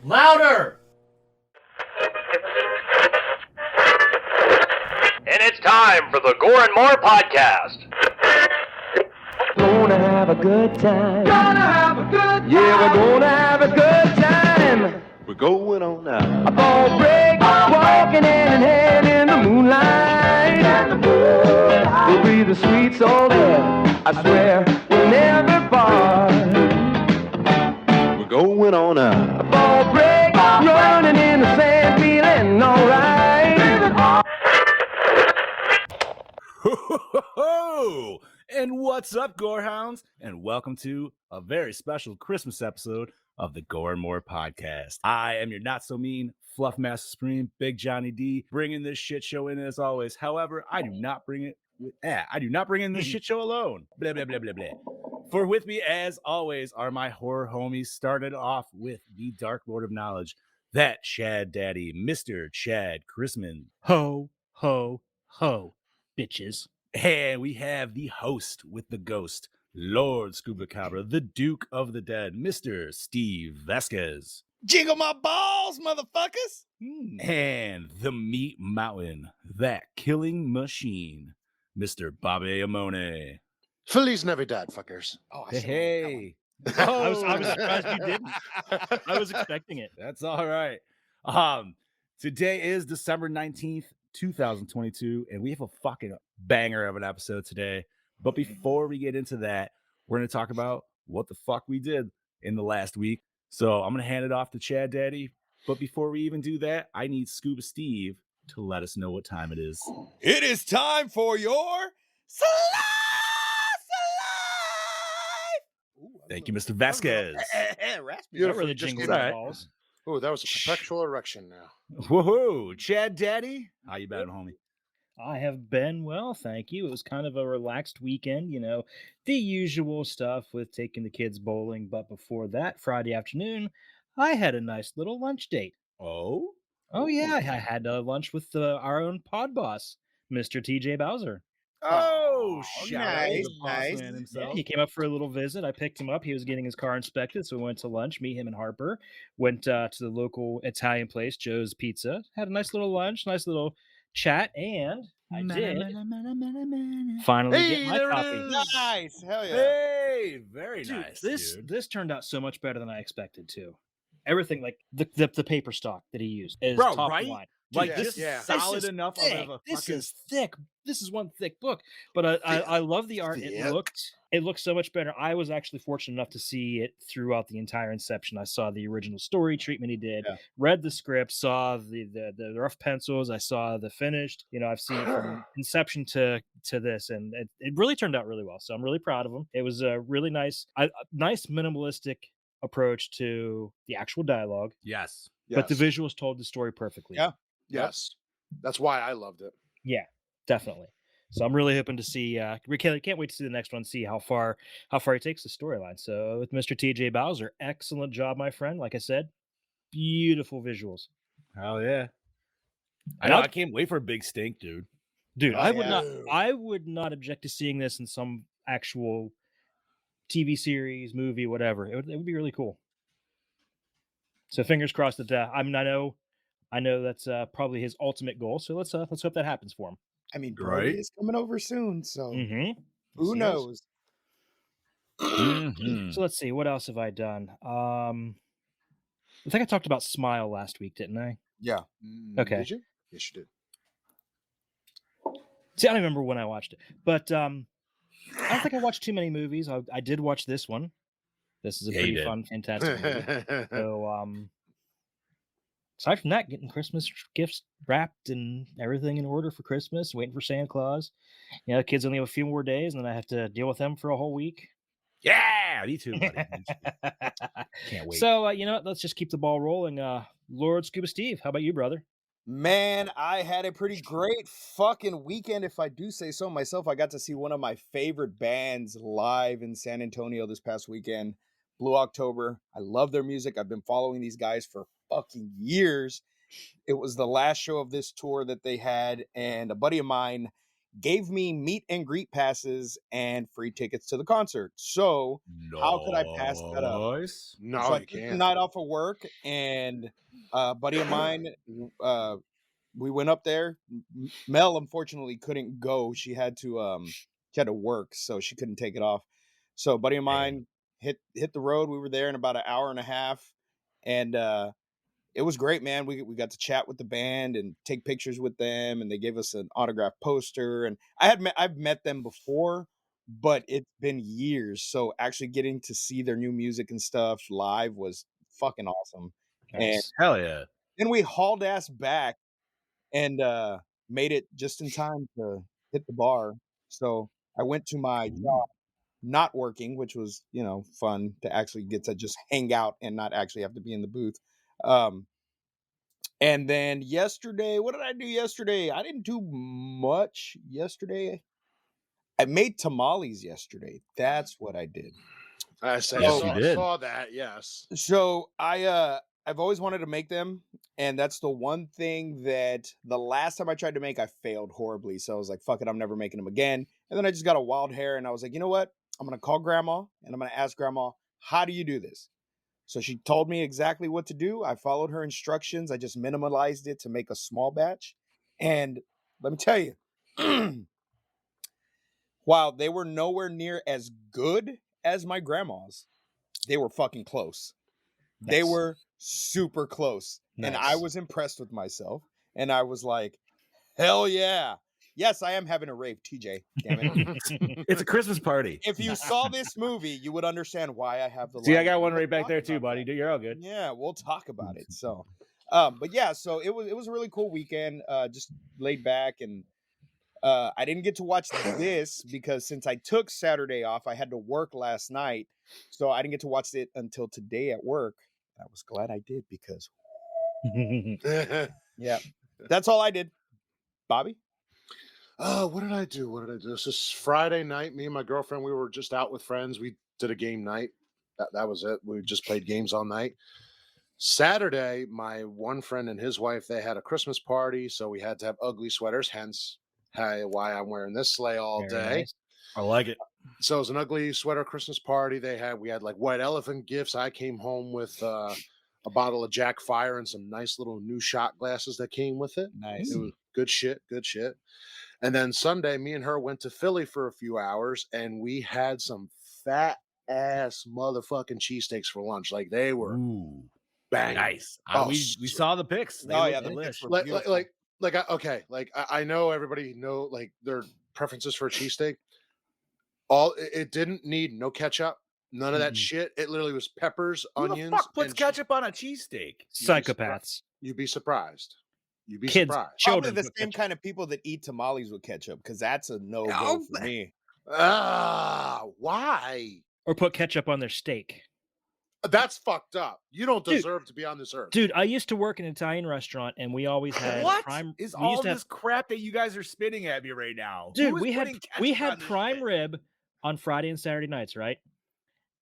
Louder! And it's time for the Gore N More podcast. Gonna have a good time. Gonna have a good time. Yeah, we're gonna have a good time. We're going on now. A ball break, walking hand in hand in the moonlight. We'll be the sweet soul there. I swear we'll never part. We're going on now. A ball break, running in the sand, feeling alright. Ho! And what's up, Gorehounds? And welcome to a very special Christmas episode of the Gore N More podcast. I am your not so mean Fluff Master Supreme, Big Johnny D, bringing this shit show in as always. However, I do not bring in this shit show alone. Blah blah blah blah blah. For with me, as always, are my horror homies. Started off with the Dark Lord of Knowledge, that Chad Daddy, Mr. Chad Chrisman. Ho, ho, ho, bitches. And we have the host with the ghost, Lord Scuba Cabra, the Duke of the Dead, Mr. Steve Vasquez. Jingle my balls, motherfuckers! And the Meat Mountain, that killing machine, Mr. Bobby Amone. Feliz Navidad, fuckers. Oh, Hey. I was surprised you didn't. I was expecting it. That's all right. Today is December 19th, 2022, and we have a fucking banger of an episode today. But before we get into that, we're going to talk about what the fuck we did in the last week. So I'm going to hand it off to Chad Daddy. But before we even do that, I need Scuba Steve to let us know what time it is. It is time for your Thank you, Mr. Vasquez. Beautiful. Really Just jingle gave my that. balls. Oh, that was a perpetual erection now. Woohoo! Chad Daddy, how you been, homie? I have been well, thank you. It was kind of a relaxed weekend, the usual stuff with taking the kids bowling. But before that, Friday afternoon, I had a nice little lunch date. Oh? Oh, yeah, I had lunch with our own pod boss, Mr. TJ Bowser. Oh, shout out to nice, the boss nice. man Yeah, himself. he came up for a little visit. I picked him up. He was getting his car inspected, so we went to lunch. Me, him, and Harper went to the local Italian place, Joe's Pizza. Had a nice little lunch, nice little chat, and I did finally get my there it copy. is. Nice. Hell yeah. Hey, very Dude, nice, this dude. this turned out so much better than I expected to. Everything, like the paper stock that he used is Bro, top right? line. Like, Dude, this yeah. is solid This is enough thick. of a This fucking... is thick. This is one thick book, but I love the art. It looked so much better. I was actually fortunate enough to see it throughout the entire inception. I saw the original story treatment he did, Yeah. read the script, saw the rough pencils. I saw the finished. I've seen it from inception to this, and it really turned out really well. So I'm really proud of him. It was a really nice minimalistic approach to the actual dialogue, Yes. but the visuals told the story perfectly. Yeah. Yes. That's why I loved it. Yeah, definitely. So I'm really hoping to see. We can't wait to see the next one. See how far he takes the storyline. So with Mr. TJ Bowser, excellent job, my friend. Like I said, beautiful visuals, Hell yeah. And I can't wait for a big stink, dude. dude. Oh, I would yeah. not. I would not object to seeing this in some actual TV series, movie, whatever. It would be really cool. So fingers crossed that. I know that's probably his ultimate goal. So let's hope that happens for him. I mean, Right. Brody is coming over soon, so Mm-hmm. who knows? Mhm. So let's see. What else have I done? I think I talked about Smile last week, didn't I? Yeah. Okay. Did you? Yes, you did. See, I don't remember when I watched it, but I don't think I watched too many movies. I did watch this one. This is a Yeah, you pretty did. fun, fantastic movie. So, aside from that, getting Christmas gifts wrapped and everything in order for Christmas, waiting for Santa Claus. The kids only have a few more days, and then I have to deal with them for a whole week. Yeah, me too, buddy. Me too. Can't wait. So, let's just keep the ball rolling. Lord Scuba Steve, how about you, brother? Man, I had a pretty great fucking weekend, if I do say so myself. I got to see one of my favorite bands live in San Antonio this past weekend, Blue October. I love their music. I've been following these guys for fucking years. It was the last show of this tour that they had, and a buddy of mine gave me meet and greet passes and free tickets to the concert. So how could I pass that up? Nice. No, So I you took the can't. night off of work, and a buddy of mine, we went up there. Mel unfortunately couldn't go. She had to work, so she couldn't take it off. So a buddy of mine hit the road. We were there in about an hour and a half, and it was great, man. We got to chat with the band and take pictures with them, and they gave us an autographed poster. And I've met them before, but it's been years. So actually getting to see their new music and stuff live was fucking awesome. And Nice. Hell yeah. then we hauled ass back and made it just in time to hit the bar. So I went to my job not working, which was, fun to actually get to just hang out and not actually have to be in the booth. Um, and then yesterday, what did I do yesterday? I didn't do much yesterday. I made tamales yesterday. That's what I did. I say, Yes, I you saw, did. saw that. Yes. So I've always wanted to make them, and that's the one thing that the last time I tried to make, I failed horribly. So I was like, fuck it, I'm never making them again. And then I just got a wild hair, and I was like, you know what? I'm gonna call grandma and I'm gonna ask grandma, how do you do this? So she told me exactly what to do. I followed her instructions. I just minimalized it to make a small batch. And let me tell you, while they were nowhere near as good as my grandma's, they were fucking close. They Nice. were super close. And I Nice. was impressed with myself. And I was like, hell yeah. Yes, I am having a rave, TJ. Damn it. It's a Christmas party. If you saw this movie, you would understand why I have the See, I light. got one We'll right back talk there too, about buddy. that. You're all good. Yeah, we'll talk about it. So but yeah, so it was a really cool weekend. Just laid back, and I didn't get to watch this because since I took Saturday off, I had to work last night. So I didn't get to watch it until today at work. I was glad I did because yeah. That's all I did. Bobby? Oh, what did I do? What did I do? This is Friday night. Me and my girlfriend, we were just out with friends. We did a game night. That was it. We just played games all night. Saturday, my one friend and his wife, they had a Christmas party, so we had to have ugly sweaters, hence why I'm wearing this sleigh all Very day. nice. I like it. So it was an ugly sweater Christmas party. We had like white elephant gifts. I came home with a bottle of Jack Fire and some nice little new shot glasses that came with it. Nice. It was good shit, good shit. And then Sunday, me and her went to Philly for a few hours, and we had some fat ass motherfucking cheesesteaks for lunch. Like they were Ooh, bang. nice. Oh, we saw the pics. They Oh, look yeah, the delish. pics were like beautiful. I know everybody know like their preferences for a cheesesteak. It didn't need no ketchup, none of that shit. It literally was peppers, Who onions. the fuck puts and ketchup on a cheesesteak? Psychopaths. You'd be surprised. You'd be Kids. surprised. Probably Children the put same ketchup. kind of people that eat tamales with ketchup, because that's a no go Oh, for me. Why? Or put ketchup on their steak. That's fucked up. You don't Dude. deserve to be on this earth. Dude, I used to work in an Italian restaurant, and we always had What prime. is we used all to have- this crap that you guys are spitting at me right now? Dude, Who is we putting ketchup had on this prime shit? rib on Friday and Saturday nights, right?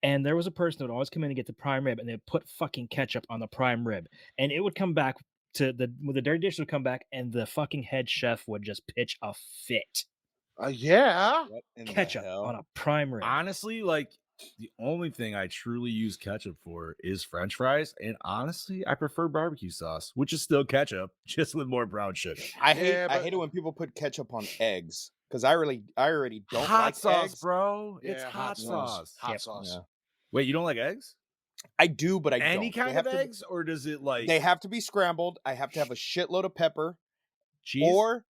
And there was a person that would always come in and get the prime rib, and they'd put fucking ketchup on the prime rib, and it would come back to the dirty dish would come back, and the fucking head chef would just pitch a fit. Yeah. What in the Ketchup hell? on a prime rib. Honestly, like the only thing I truly use ketchup for is French fries, and honestly, I prefer barbecue sauce, which is still ketchup, just with more brown sugar. I hate Yeah, I but- hate it when people put ketchup on eggs, because I already don't hot like sauce, eggs. bro. It's Yeah, hot sauce. Hot Yep. sauce. Yeah. Wait, you don't like eggs? I do, but I Any don't. kind They of have to be- eggs, or does it like They have to be scrambled. I have to have a shitload of pepper, cheese? or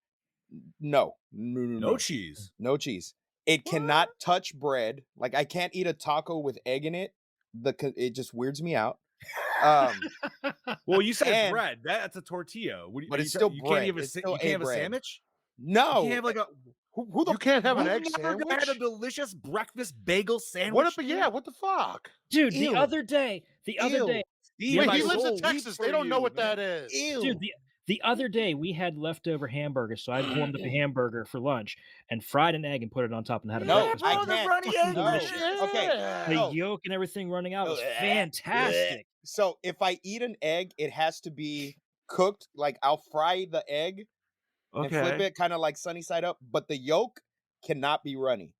no no cheese. no cheese. It cannot touch bread. Like I can't eat a taco with egg in it. It just weirds me out. Well, you said And- bread. That's a tortilla. What do you, But are it's you, still you bread. can't have a It's sa- still you can't have a bread. sandwich. No, You can't have like a. who the You can't have an You've egg never sandwich. had a delicious breakfast bagel sandwich. What? But yeah, what the fuck? Dude, Ew. the other day, Steve, Wait, my he lives soul in Texas. weeps They for don't know you, what man. that is. Ew. dude, the other day we had leftover hamburgers, so I warmed up a hamburger for lunch and fried an egg and put it on top and had a No, breakfast. I bro, the can't. runny Fucking egg. No. delicious. Okay. The No. yolk and everything running out was Bleh. fantastic. So if I eat an egg, it has to be cooked. Like I'll fry the egg, and flip Okay. it kind of like sunny side up, but the yolk cannot be runny.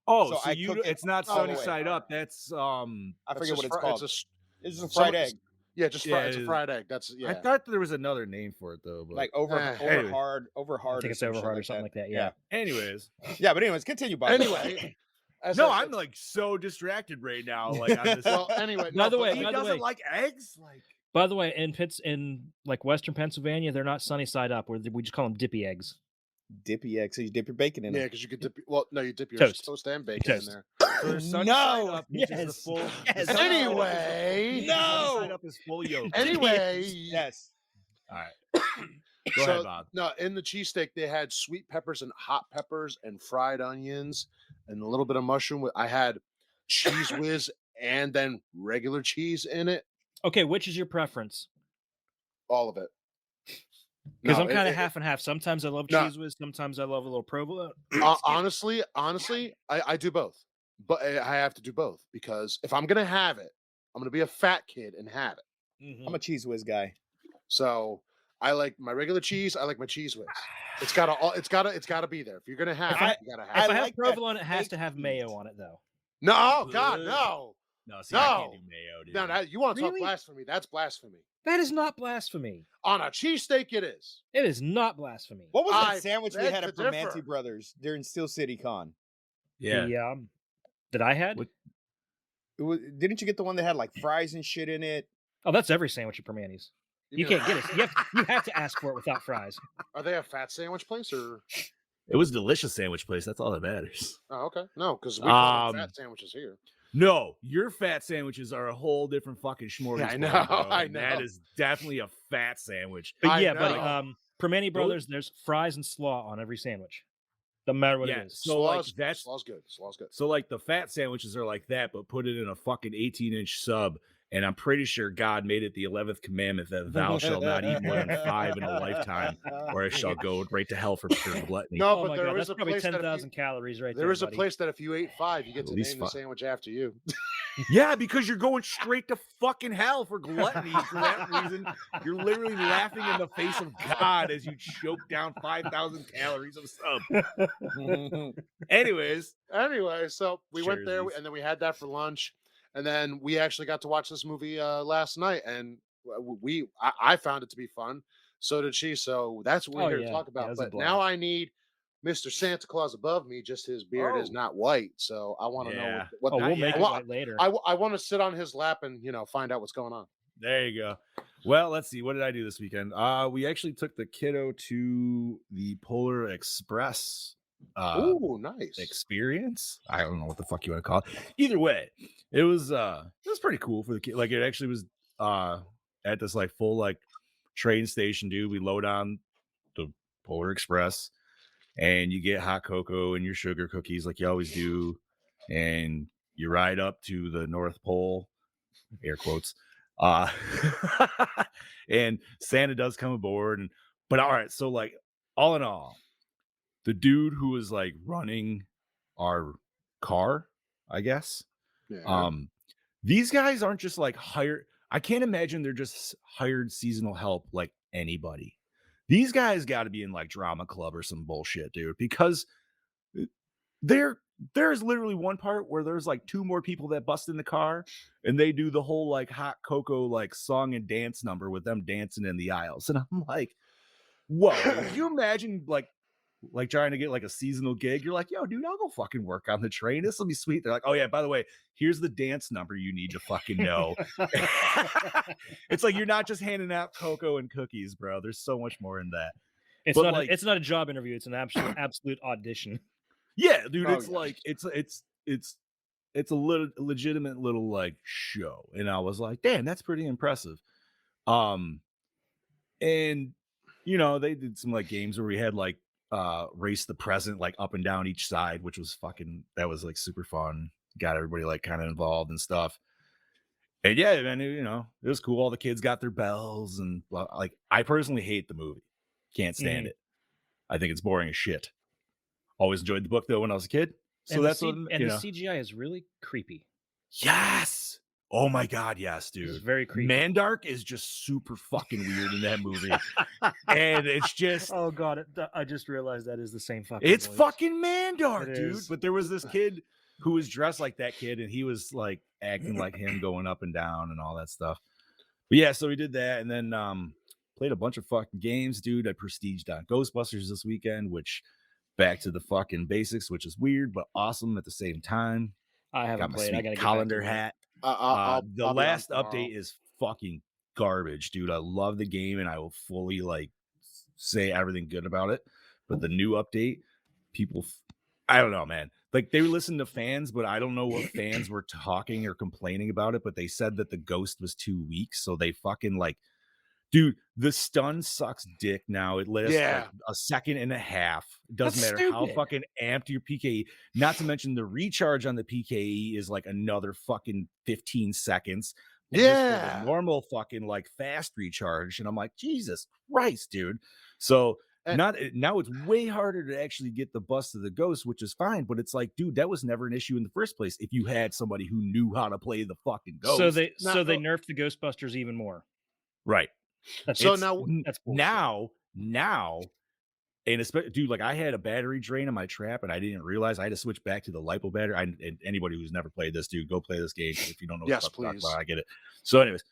Oh, So so I you cook it it's not all the sunny way. side up. That's I That's forget just what it's fri- called. It's a, It's just a some- fried egg, yeah, just Yeah, it's it a is. fried egg. That's I thought there was another name for it though, but like over anyway. hard, over I hard. think or it's some over shit hard or like something that. like that. Yeah. Anyways. Yeah, but anyways, continue, Bob. Anyway, as No, I I'm said- like so distracted right now. Like on this. well, anyway. By the but way, he by the doesn't way- like eggs. Like By the way, in like Western Pennsylvania, they're not sunny side up. We just call them dippy eggs. Dippy egg, so you dip your bacon in yeah, it. because you could dip. Well, no, you dip your Toast. toast and bacon in Toast. there. so there's sunny No, side up, which is the yes, full. yes. the sunny side up is the Anyway, full- the sunny No. side up is full yolk. Anyway, Yes. All right. Go ahead, Bob. No, in the cheesesteak they had sweet peppers and hot peppers and fried onions and a little bit of mushroom. I had cheese whiz and then regular cheese in it. Okay, which is your preference? All of it. Because No, I'm kind it- of half and half. Sometimes I love No. cheese whiz. Sometimes I love a little provolone. honestly, I do both, but I have to do both because if I'm gonna have it, I'm gonna be a fat kid and have it. I'm a cheese whiz guy. So I like my regular cheese. I like my cheese whiz. It's gotta be there. If you're gonna have it, you gotta have If it. I have like that provolone, it has fake to have cheese. mayo on it, though. No, oh God, no, No, see, I can't No. do mayo, dude. no, no. You want to talk Really? blasphemy? That's blasphemy. That is not blasphemy. On a cheesesteak, it is. It is not blasphemy. What was I that sandwich we beg had to at Permanente differ. Brothers during Steel City Con? Yeah. That I had? What- Didn't you get the one that had like fries and shit in it? Oh, that's every sandwich at Permanentes. You mean can't get it. You have to ask for it without fries. Are they a fat sandwich place or? It was a delicious sandwich place. That's all that matters. Oh, okay. No, because we call them Um, fat sandwiches here. No, your fat sandwiches are a whole different fucking smorgasbord. I know, bro, I and That know. is definitely a fat sandwich. But I yeah, buddy, know. Permane Brothers, there's fries and slaw on every sandwich. Doesn't matter what Yeah, it is. so like Slaw's- that's Slaw's good. Slaw's good. so like the fat sandwiches are like that, but put it in a fucking 18-inch sub. And I'm pretty sure God made it the 11th commandment that thou shalt not eat more than 5 in a lifetime, or I shall go right to hell for pure gluttony. No, Oh but my there God, is that's a probably place that if 10,000 calories right there. there is a buddy. place that if you ate 5, you get to At least name the 5. sandwich after you. Yeah, because you're going straight to fucking hell for gluttony. For that reason, you're literally laughing in the face of God as you choke down 5,000 calories of sub. Anyways, Anyway, so we went there Jerseys. and then we had that for lunch, and then we actually got to watch this movie last night, and I found it to be fun. So did she. So that's what we're Oh, here yeah. to talk Yeah, it about. was a But now blast. I need Mr. Santa Claus above me. Just his beard is Oh. not white, so I want to know Yeah. what. Oh, Not we'll yet. make it Well, white later. I want to sit on his lap and find out what's going on. there you go. Well, let's see. What did I do this weekend? We actually took the kiddo to the Polar Express Ooh, nice. experience. I don't know what the fuck you want to call it. Either way, it was pretty cool for the kid. Like it actually was at this like full like train station, dude. We load on the Polar Express and you get hot cocoa and your sugar cookies like you always do, and you ride up to the North Pole, air quotes. And Santa does come aboard, but all right, so like all in all, the dude who was like running our car, I guess, Yeah. these guys aren't just like hired. I can't imagine they're just hired seasonal help like anybody. These guys got to be in like drama club or some bullshit, dude, because there's literally one part where there's like 2 more people that bust in the car and they do the whole like hot cocoa like song and dance number with them dancing in the aisles. And I'm like, whoa, could you imagine like trying to get like a seasonal gig? You're like, yo, dude, I'll go fucking work on the train. This will be sweet. They're like, oh yeah, by the way, here's the dance number you need to fucking know. It's like you're not just handing out cocoa and cookies, bro. There's so much more in that. It's but not. like- It's not a job interview. It's an absolute audition. Yeah, dude, Oh, it's yeah. like it's a little legitimate little like show. And I was like, damn, that's pretty impressive. And they did some like games where we had like race the present like up and down each side, which was that was like super fun. Got everybody like kind of involved and stuff. And yeah, man, it was cool. All the kids got their bells and like I personally hate the movie. Can't stand it. I think it's boring as shit. Always enjoyed the book though when I was a kid. So And that's the what the CGI is really creepy. Yes. Oh my god, yes, It's dude. very creepy. Mandark is just super fucking weird in that movie. And it's just Oh god, I just realized that is the same fucking it's voice. fucking Mandark, It dude. is. But there was this kid who was dressed like that kid, and he was like acting like him, going up and down and all that stuff. But yeah, so we did that, and then played a bunch of fucking games, dude. I prestiged on Ghostbusters this weekend, which back to the fucking basics, which is weird but awesome at the same time. I haven't Got my played. I sweet gotta get back colander to it. hat. I'll The be on last tomorrow. update is fucking garbage, dude. I love the game and I will fully like say everything good about it. But the new update, people, I don't know, man. Like they listen to fans, but I don't know what fans were talking or complaining about it. But they said that the ghost was too weak, so they fucking like, dude, the stun sucks dick now. It lasts Yeah. like a second and a half. It doesn't That's matter how stupid. fucking amped your PKE. Not to mention the recharge on the PKE is like another fucking 15 seconds. Just for Yeah. the normal fucking like fast recharge. And I'm like, Jesus Christ, dude. So And- now it's way harder to actually get the bust of the ghost, which is fine. But it's like, dude, that was never an issue in the first place if you had somebody who knew how to play the fucking ghost. So they Now- nerfed the Ghostbusters even more. right. So It's- now- That's bullshit. now, and especially, dude, like I had a battery drain on my trap, and I didn't realize I had to switch back to the lipo battery. And anybody who's never played this, dude, go play this game if you don't know what Yes, the fuck I'm talking please. about. I get it. So, anyways,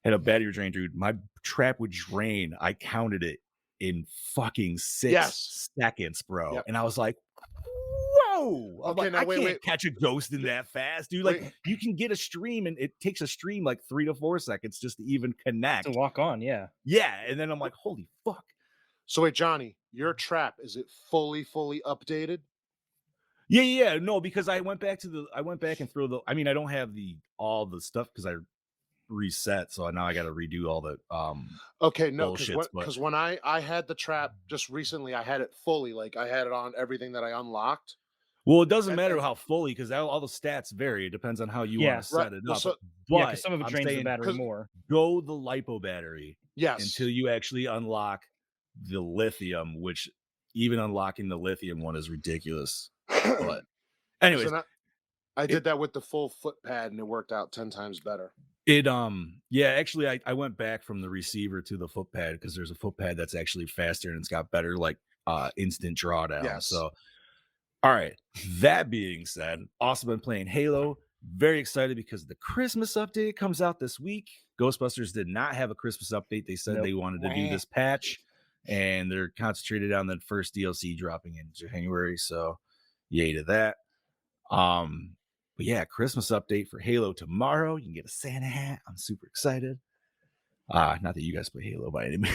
had a battery drain, dude. My trap would drain. I counted it in fucking 6 Yes. seconds, bro. Yep. And I was like, whoa. I'm Okay, like, now I wait, can't wait. catch a ghost in that fast, dude. Like, Wait. you can get a stream, and it takes a stream like 3 to 4 seconds just to even connect. To walk on, yeah. Yeah, and then I'm like, holy fuck. So wait, Johnny, your trap, is it fully updated? Yeah. No, because I went back and threw the. I mean, I don't have all the stuff because I reset, so now I got to redo all the Okay, no, bullshits, but- because when I had the trap just recently, I had it fully, like I had it on everything that I unlocked. Well, it doesn't And- matter and- how fully because all the stats vary. It depends on how you Yeah, want to right. set it Well, up. so- but Yeah, because some of it I'm drains the saying battery 'cause- more. go the lipo battery Yes. until you actually unlock the lithium, which even unlocking the lithium one is ridiculous. But anyways, So now, I did that with the full foot pad and it worked out 10 times better. actually I went back from the receiver to the foot pad because there's a foot pad that's actually faster and it's got better like instant drawdown. Yes. So all right, that being said, also been playing Halo. Very excited because the Christmas update comes out this week. Ghostbusters did not have a Christmas update. They said Nope. they wanted to do this patch, and they're concentrated on the first DLC dropping in January. So, yay to that. But yeah, Christmas update for Halo tomorrow. You can get a Santa hat. I'm super excited. Not that you guys play Halo by any means.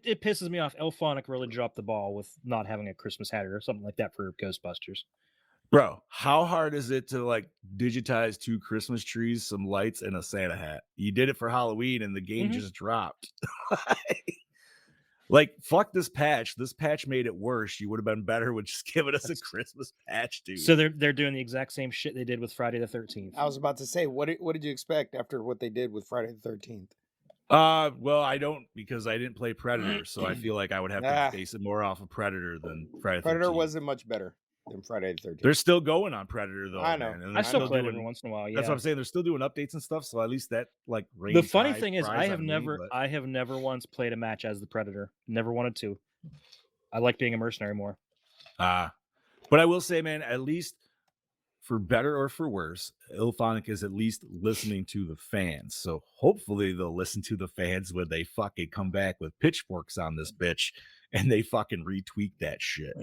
It pisses me off. Elphonic really dropped the ball with not having a Christmas hat or something like that for Ghostbusters. Bro, how hard is it to like digitize 2 Christmas trees, some lights, and a Santa hat? You did it for Halloween and the game Mhm. just dropped. Like, fuck this patch. This patch made it worse. You would have been better with just giving us a Christmas patch, dude. So they're doing the exact same shit they did with Friday the 13th. I was about to say, what did you expect after what they did with Friday the 13th? Well, I don't because I didn't play Predator, so I feel like I would have Ah. to base it more off of Predator than Friday the Predator 13th. wasn't much better than Friday the 13th. They're still going on Predator though. I know. Man, and I they're still play it doing- every once in a while. Yeah. That's what I'm saying. They're still doing updates and stuff, so at least that like The rains funny high thing is, fries on me, but- I have never once played a match as the Predator. Never wanted to. I like being a mercenary more. But I will say, man, at least for better or for worse, Ilphonic is at least listening to the fans. So hopefully they'll listen to the fans when they fucking come back with pitchforks on this bitch and they fucking retweak that shit.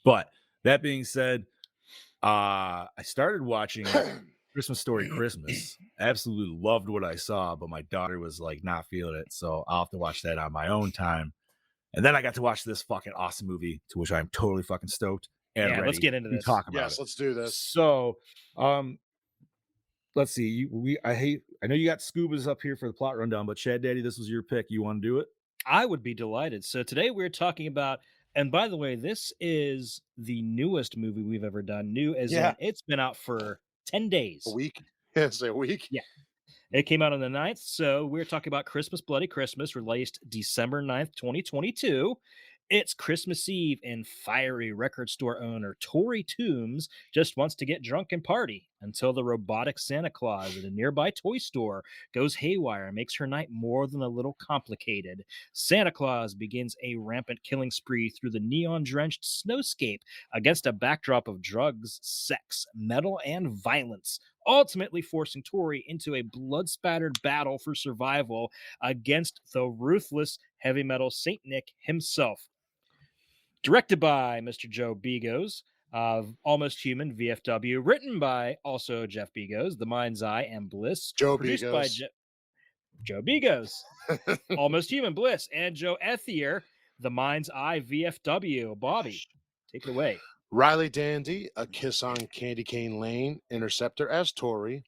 But that being said, I started watching Christmas Story Christmas. Absolutely loved what I saw, but my daughter was like not feeling it. So I'll have to watch that on my own time. And then I got to watch this fucking awesome movie, to which I'm totally fucking stoked. And Yeah, let's ready get into to this. talk about Yes, it. let's do this. So, let's see. I know you got Scubas up here for the plot rundown, but Chad Daddy, this was your pick. You want to do it? I would be delighted. So today we're talking about, and by the way, this is the newest movie we've ever done. New as Yeah. in it's been out for 10 days. A week? Yes, a week. Yeah. It came out on the 9th. So we're talking about Christmas Bloody Christmas, released December 9th, 2022. It's Christmas Eve, and fiery record store owner Tori Toombs just wants to get drunk and party until the robotic Santa Claus at a nearby toy store goes haywire and makes her night more than a little complicated. Santa Claus begins a rampant killing spree through the neon drenched snowscape against a backdrop of drugs, sex, metal, and violence, ultimately forcing Tori into a blood spattered battle for survival against the ruthless heavy metal Saint Nick himself. Directed by Mr. Joe Begos of Almost Human VFW, written by also Jeff Begos, The Mind's Eye and Bliss, Joe produced by Begos. Joe Begos, Almost Human Bliss, and Joe Ethier, The Mind's Eye VFW. Bobby, take it away. Riley Dandy, A Kiss on Candy Cane Lane, Interceptor as Tori.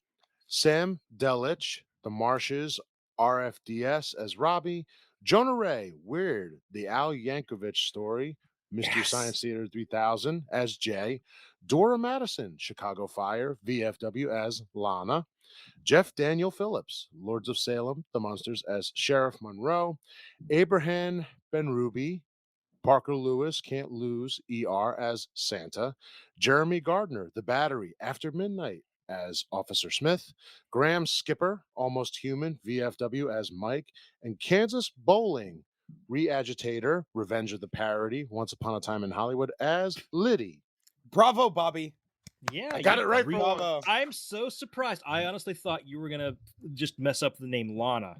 Sam Delich, The Marshes, RFDS as Robbie. Jonah Ray, Weird, The Al Yankovic Story, Mystery Science Theater 3000 as Jay. Dora Madison, Chicago Fire, VFW as Lana. Jeff Daniel Phillips, Lords of Salem, The Monsters as Sheriff Monroe. Abraham Benrubi, Parker Lewis, Can't Lose, ER as Santa. Jeremy Gardner, The Battery, After Midnight as Officer Smith. Graham Skipper, Almost Human, VFW as Mike. And Kansas Bowling, Reagitator, Revenge of the Parody, Once Upon a Time in Hollywood as Liddy. Bravo, Bobby. Yeah, I got it right for once. Bravo. I'm so surprised. I honestly thought you were gonna just mess up the name Lana,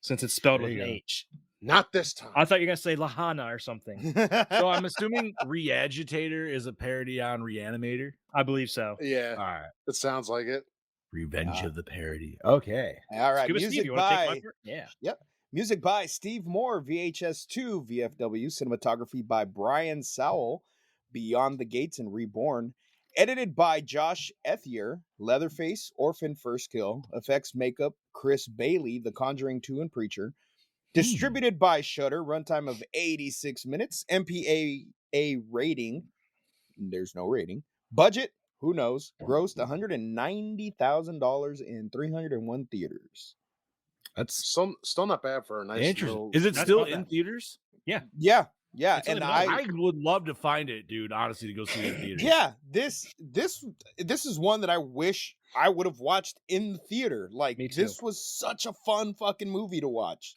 since it's spelled with There an you go. H. Not this time. I thought you were gonna say Lahana or something. So I'm assuming Reagitator is a parody on Reanimator. I believe so. Yeah, All right. it sounds like it. Revenge of the Parody. Okay. All right, Scuba Steve, music you want to take my by part? Yeah. music by Steve Moore, VHS2, VFW, cinematography by Brian Sowell, Beyond the Gates and Reborn, edited by Josh Ethier, Leatherface, Orphan First Kill, effects makeup Chris Bailey, The Conjuring 2 and Preacher, distributed by Shudder, runtime of 86 minutes, MPAA rating, there's no rating, budget, who knows, grossed $190,000 in 301 theaters. That's Still not bad for a nice interesting. little. Is it That's still not in bad. theaters? Yeah, It's and only I I would love to find it, dude, honestly, to go see it in theaters. yeah, this is one that I wish I would have watched in the theater. Like, Me too. this was such a fun fucking movie to watch.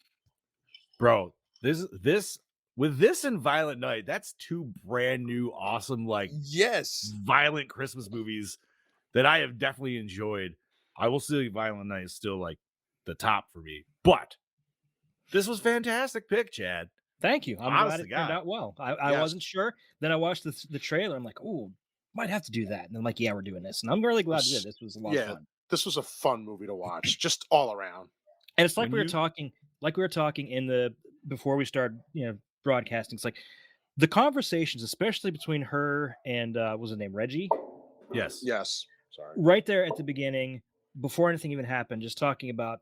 Bro, this with this and Violent Night, that's two brand new, awesome, like Yes. violent Christmas movies that I have definitely enjoyed. I will say Violent Night is still like the top for me, but this was fantastic pick, Chad. Thank you. I'm Honest glad to it turned God. out well. I Yes. wasn't sure. Then I watched the trailer. I'm like, oh, might have to do that. And I'm like, yeah, we're doing this. And I'm really glad we did. This was a lot of fun. This was a fun movie to watch, just all around. And it's like When we were you- talking, in the before we started, broadcasting. It's like the conversations, especially between her and what was his name, Reggie, Yes. Yes. Sorry. right there at the beginning, before anything even happened, just talking about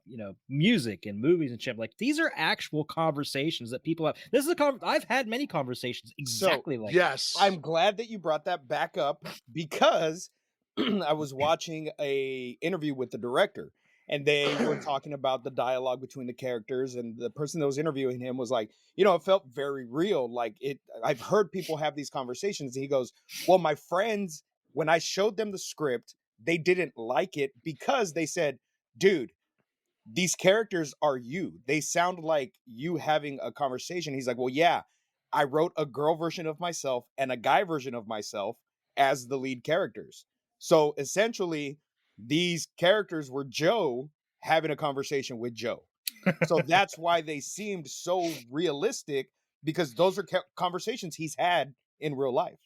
music and movies and shit. Like, these are actual conversations that people have. This is I've had many conversations exactly like that. Yes. I'm glad that you brought that back up because I was watching a interview with the director and they were talking about the dialogue between the characters, and the person that was interviewing him was like, it felt very real. Like, I've heard people have these conversations. And he goes, well, my friends, when I showed them the script, they didn't like it because they said, dude, these characters are you. They sound like you having a conversation. He's like, well, yeah, I wrote a girl version of myself and a guy version of myself as the lead characters. So essentially, these characters were Joe having a conversation with Joe. So that's why they seemed so realistic, because those are conversations he's had in real life.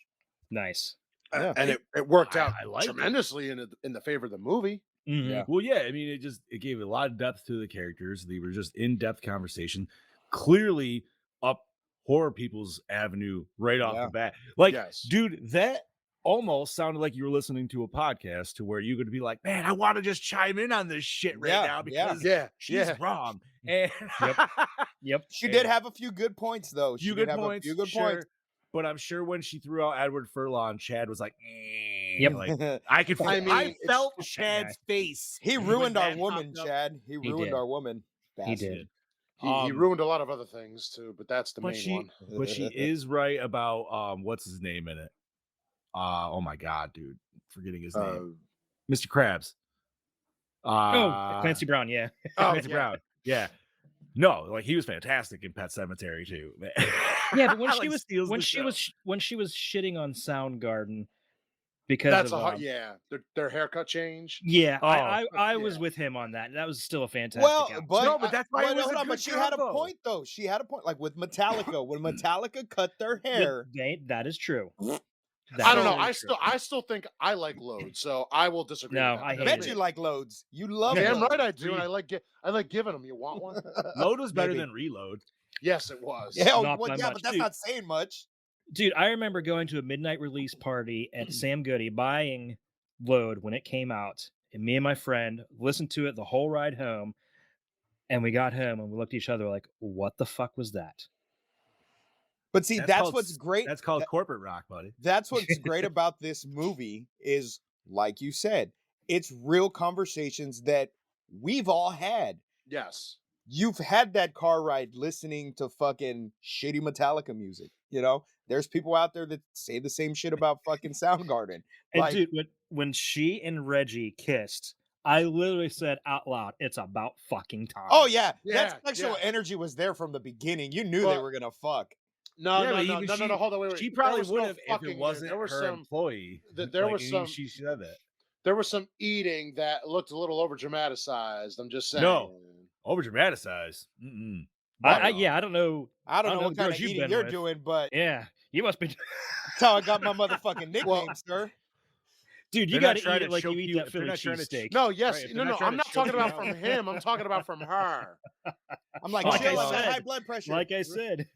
Nice. Yeah. And it worked out I liked it. tremendously in the favor of the movie. Mhm. Yeah. Well, yeah, I mean, it gave a lot of depth to the characters. They were just in-depth conversation, clearly up horror people's avenue right off Yeah. the bat. Like, Yes. dude, that almost sounded like you were listening to a podcast to where you could be like, man, I want to just chime in on this shit right Yeah, now because Yeah. she's wrong. And Yep. She did have a few good points, though. She few did good have points, a few good sure. points. But I'm sure when she threw out Edward Furlong, Chad was like, Yep. like I could feel, I I, mean, it's- felt Chad's face. He when ruined our that woman, popped up. Chad. He ruined did. our woman. He Bastard. did. He ruined a lot of other things too, but that's the But main one. but she is right about what's his name in it. Oh my god, dude, forgetting his name, Mr. Krabs. Clancy Brown, yeah. Clancy Brown, yeah. No, like he was fantastic in Pet Cemetery too, man. Yeah, but when Like, steals the show. when she was shitting on Soundgarden because That's of a hard, yeah. Their haircut change. yeah, Oh, I was yeah. with him on that. That was still a fantastic Well, album. but No, but that's why it well, was hold a on, but good she had a combo. point though. She had a point, like with Metallica. When Metallica cut their hair, That is true. I don't know. That's very true. I still think I like Load, so I will disagree. No, with that. I hate bet it. you like loads. You love Damn loads. right I do, and I like giving them. You want one? Load was better Maybe. than Reload. Yes, it was. Yeah, Not well, by yeah, much, but that's dude. not saying much. Dude, I remember going to a midnight release party at Sam Goody, buying Load when it came out, and me and my friend listened to it the whole ride home. And we got home and we looked at each other like, "What the fuck was that?" But see, that's what's great. That's called corporate rock, buddy. That's what's great about this movie is, like you said, it's real conversations that we've all had. Yes. You've had that car ride listening to fucking shitty Metallica music. You know, there's people out there that say the same shit about fucking Soundgarden. And Like, dude, when she and Reggie kissed, I literally said out loud, "It's about fucking time." oh yeah, Yeah, that sexual yeah. energy was there from the beginning. You knew they But- were gonna fuck. No, Yeah, no, but no, even no, no, no. Hold on, wait. She There probably was would no have if fucking it there. wasn't There was her some. employee. There was some. She said that. There was some eating that looked a little over dramatized. I'm just saying. No. Over dramatized. I don't know. I don't know know what kind girls of you've eating been you're with. doing, but Yeah, you must be. that's how I got my motherfucking nickname, sir. Dude, you They're not got to trying eat to it like you choke eat you- that if they're Philly not trying to cheesesteak. No, yes, Right, if no, they're no. not trying I'm to not choke talking you about out. from him. I'm talking about from her. I'm like, Like I chill, I got said. high blood pressure. Like I said,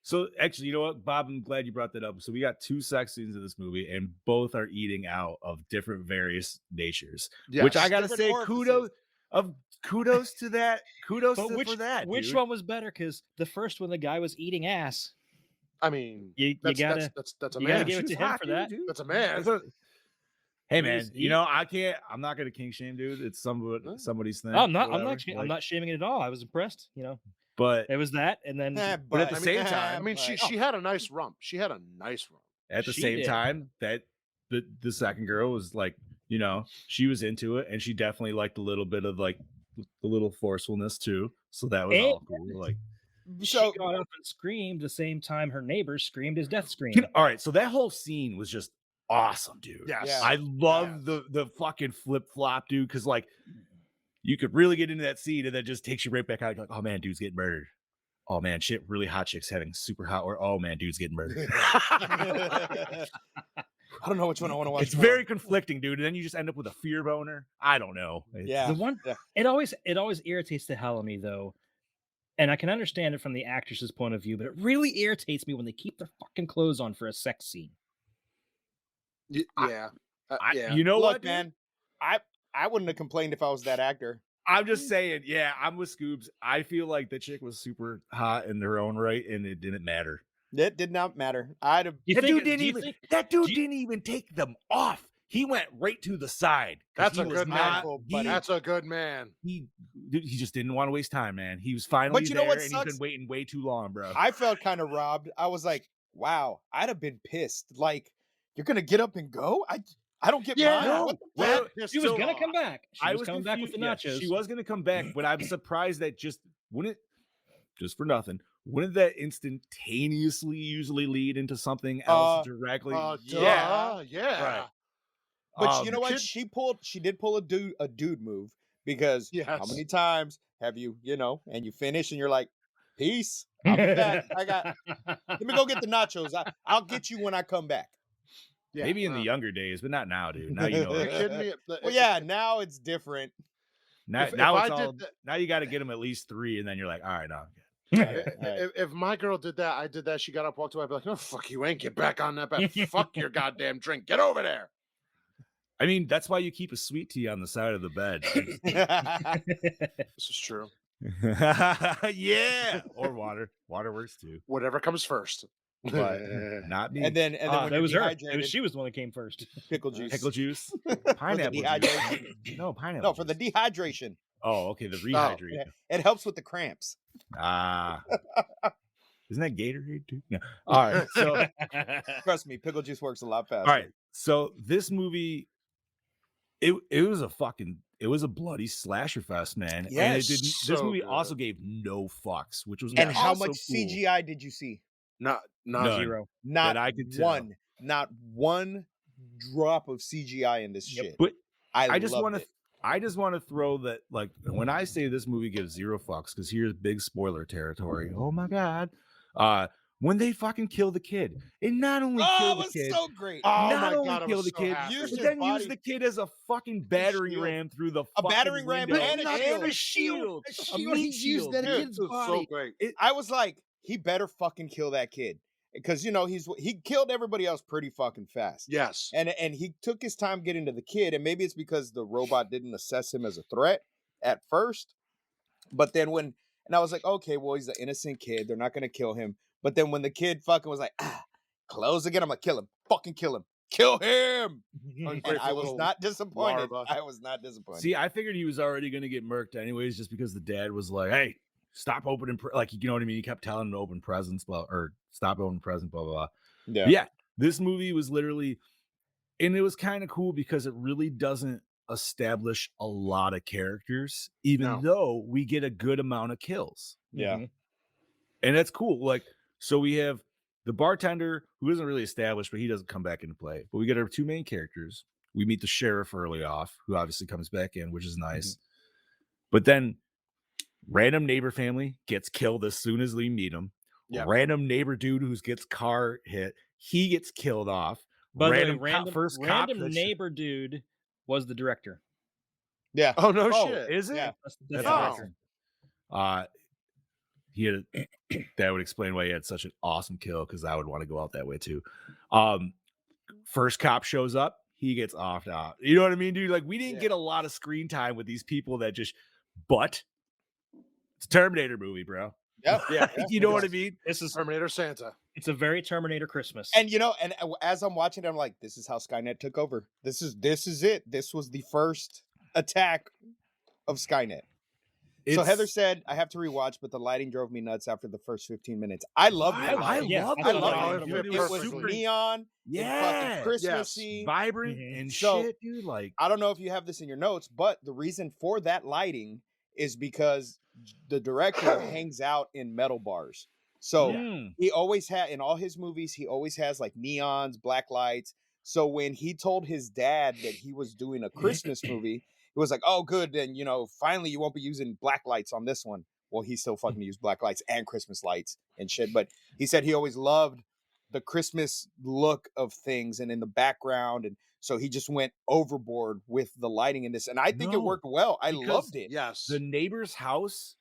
So actually, you know what, Bob? I'm glad you brought that up. So we got two sex scenes in this movie, and both are eating out of different various natures. Which I Yes. gotta Different say, orifices. kudos to that. Kudos but for that. which dude. one was better? Because the first one, the guy was eating ass. I mean, You that's gotta that's a you gotta man. give it She's to him hot, for that. dude. That's a man. Hey He man, was- you know I'm not gonna kink shame, dude. It's somebody's thing. I'm not whatever. I'm Like, not shaming it at all. I was impressed. You know, But it was that, and then But at the same time- I mean, she had a nice rump. She had a nice rump. at the She same did. time, that the second girl was like, you know, she was into it, and she definitely liked a little bit of like the little forcefulness too. So that was And- all cool. Like, So she got up and screamed the same time her neighbors screamed his death scream. all right, so that whole scene was just awesome, dude. Yes. Yeah. I love the fucking flip flop, dude, because like you could really get into that scene and then just takes you right back out. You're like, oh man, dude's getting murdered. Oh man, shit, really hot chicks having super hot, or oh man, dude's getting murdered. I don't know which one I want to watch. It's very conflicting, dude. And then you just end up with a fear boner. I don't know. It's- Yeah. The one Yeah. it always irritates the hell out of me though. And I can understand it from the actress's point of view, but it really irritates me when they keep their fucking clothes on for a sex scene. Yeah. Yeah. You know Look, what, dude? man, I wouldn't have complained if I was that actor. I'm just saying, yeah, I'm with Scoobs. I feel like the chick was super hot in her own right, and it didn't matter. It did not matter. I'd have. You That think- dude didn't do you even. think- That dude do you- didn't even take them off. He went right to the side. 'Cause That's he a was good man. mindful, He, buddy. That's a good man. he just didn't want to waste time, man. He was finally you know there, what and he's sucks? been waiting way too long, bro. I felt kind of robbed. I was like, wow, I'd have been pissed. Like, you're gonna get up and go? I don't get Yeah. mine. no. What the Well, fuck? Pissed She was so gonna off. come back. She was coming back with the confused. Yeah, nachos. she was gonna come back, but I'm surprised that just wouldn't, just for nothing, wouldn't that instantaneously usually lead into something else directly? Yeah. Yeah. Right. But you know Um, what? She did pull a dude move because how Yes. many times have you, and you finish and you're like, peace. I'll be back. Let me go get the nachos. I'll get you when I come back. Yeah. Maybe in the younger days, but not now, dude. Now you know. Are you it. kidding me? Well, yeah, now it's different. Now, If now I it's did all. that- Now you got to get them at least 3, and then you're like, all right, no. If my girl did that, I did that. She got up, walked away. I'd be like, no, fuck you ain't. Get back on that bed. Fuck your goddamn drink. Get over there. I mean, that's why you keep a sweet tea on the side of the bed. This is true. Yeah, or water. Water works too, Whatever comes first. but not me. and then when that you're was her. dehydrated, She was the one that came first. pickle juice. pickle juice, For the pineapple juice. dehydration. No pineapple. No, for the juice. dehydration. Oh, okay, the It, rehydrate. it helps with the cramps. Ah, isn't that Gatorade too? No. All right, so Trust me, pickle juice works a lot faster. all right, so this movie, it was a bloody slasher fest, man. And it didn't. This so movie good. also gave no fucks, which was And how also much cool. CGI did you see? Not None. Zero. Not I could tell. one. Not one drop of CGI in this shit. But I just loved want to it. I just want to throw that, like, when I say this movie gives zero fucks, because here's big spoiler territory. Oh my god. When they fucking kill the kid, and not only Oh, kill it the was kid, so great. Oh not my only God, I kill was the so kid, happy. Use but his then use body- the kid as a fucking battering shield. ram through the A fucking battering ram window. and a shield. A shield. A A shield he meat used shield. that Dude, kid's It was so great. I was like, he better fucking kill that kid. Because he killed everybody else pretty fucking fast. Yes. And he took his time getting to the kid, and maybe it's because the robot didn't assess him as a threat at first. But then I was like, okay, well, he's an innocent kid. They're not gonna kill him. But then when the kid fucking was like, close again, I'm gonna kill him. Fucking kill him. Kill him. And Ungrateful I was little not disappointed. larva. I was not disappointed. See, I figured he was already gonna get murked anyways, just because the dad was like, "Hey, stop opening like, you know what I mean." He kept telling him to open presents, or stop opening presents, blah blah blah. Yeah, this movie was literally, and it was kind of cool because it really doesn't establish a lot of characters, even No. though we get a good amount of kills, Yeah. and that's cool. Like, so we have the bartender, who isn't really established, but he doesn't come back into play. But we get our two main characters. We meet the sheriff early off, who obviously comes back in, which is nice. But then random neighbor family gets killed as soon as we meet him. Yep. Random neighbor dude who gets car hit, he gets killed off. By the way, Random first cop random that neighbor dude was the director. Yeah. Oh no Oh, shit. is it? Yeah. That's That's the Oh. director. He had that would explain why he had such an awesome kill, because I would want to go out that way too. First cop shows up, he gets offed out. You know what I mean, dude? Like, we didn't get a lot of screen time with these people that just, but it's a Terminator movie, bro. Yeah. Yeah. You know what I mean? This is Terminator Santa. it's a very Terminator Christmas. And as I'm watching it, I'm like, this is how Skynet took over. This is it. This was the first attack of Skynet. So Heather said I have to rewatch, but the lighting drove me nuts after the first 15 minutes. I loved it. I Yeah, love I the love lighting, it. dude. It was Perfectly. neon, and Yeah, fucking Christmassy. vibrant Mhm. and So, shit, dude. Like, I don't know if you have this in your notes, but the reason for that lighting is because the director hangs out in metal bars. So he always had, in all his movies, he always has like neons, black lights. So when he told his dad that he was doing a Christmas movie, he was like, oh, good. Then, finally you won't be using black lights on this one. Well, he still fucking used black lights and Christmas lights and shit. But he said he always loved the Christmas look of things and in the background. And so he just went overboard with the lighting in this. And I think it No, worked well. I because loved it. Yes. the neighbor's house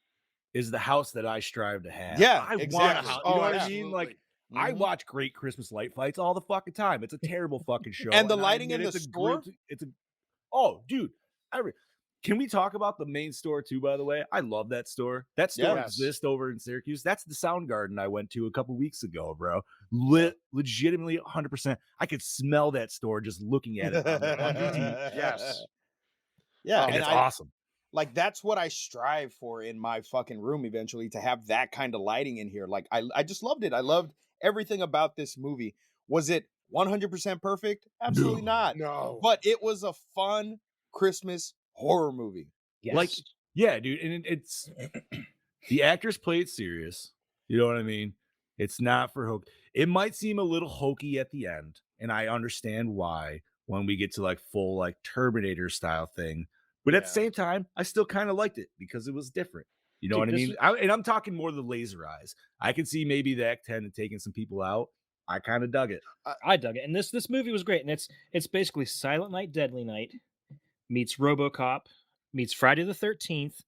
is the house that I strive to have. Yeah, I want a exactly. house. You know Oh, what I absolutely. mean? Like, I Mhm. watch great Christmas light fights all the fucking time. It's a terrible fucking show. And the I lighting in admit the it's a store? oh, dude. Can we talk about the main store too, by the way? I love that store. That store Yes. exists over in Syracuse. That's the Soundgarden I went to a couple weeks ago, bro. Legitimately 100%. I could smell that store just looking at it. on the TV. Yes. Yeah, And and it's awesome. like that's what I strive for in my fucking room eventually, to have that kind of lighting in here. Like I just loved it. I loved everything about this movie. Was it 100% perfect? Absolutely not. No. But it was a fun Christmas horror movie. Yes. Like, yeah, dude. And it's the actors play it serious. You know what I mean? It's not for hook. It might seem a little hokey at the end, and I understand why when we get to like full like Terminator style thing. But at the Yeah. same time, I still kind of liked it because it was different. You know Dude, what I this mean? And I'm talking more the laser eyes. I can see maybe the Act 10 and taking some people out. I kind of dug it. I dug it, and this movie was great, and it's basically Silent Night, Deadly Night meets RoboCop meets Friday the 13th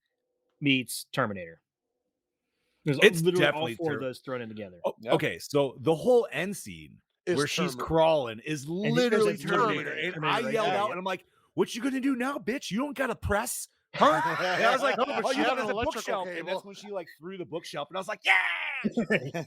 meets Terminator. There's It's literally all definitely four of those thrown in together. Oh, Yep. okay, so the whole end scene Is where she's Terminator. crawling is literally it's Terminator. Terminator. And I Terminator, yelled yeah, out yeah. and I'm like, what you gonna do now, bitch? You don't gotta press. Huh? And I was like, No, but oh, she you had thought it an was a electrical bookshelf. And cable. that's when she like threw the bookshelf. And I was like, yeah.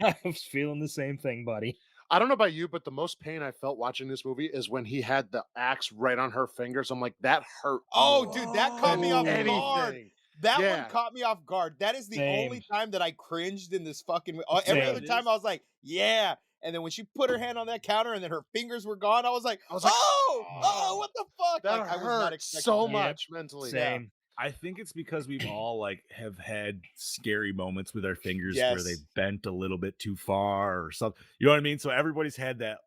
I was feeling the same thing, buddy. I don't know about you, but the most pain I felt watching this movie is when he had the axe right on her fingers. I'm like, that hurt. Oh, more dude, that caught me off than guard. anything. That one Yeah. caught me off guard. That is the only Same. time that I cringed in this fucking. Every Same. other time, I was like, "Yeah." And then when she put her hand on that counter and then her fingers were gone, I was like, like, "Oh, what the fuck!" That Like, I was hurt not expecting so that. much mentally. Same. I think it's because we've all like have had scary moments with our fingers where they Yes. bent a little bit too far or something. You know what I mean? So everybody's had that.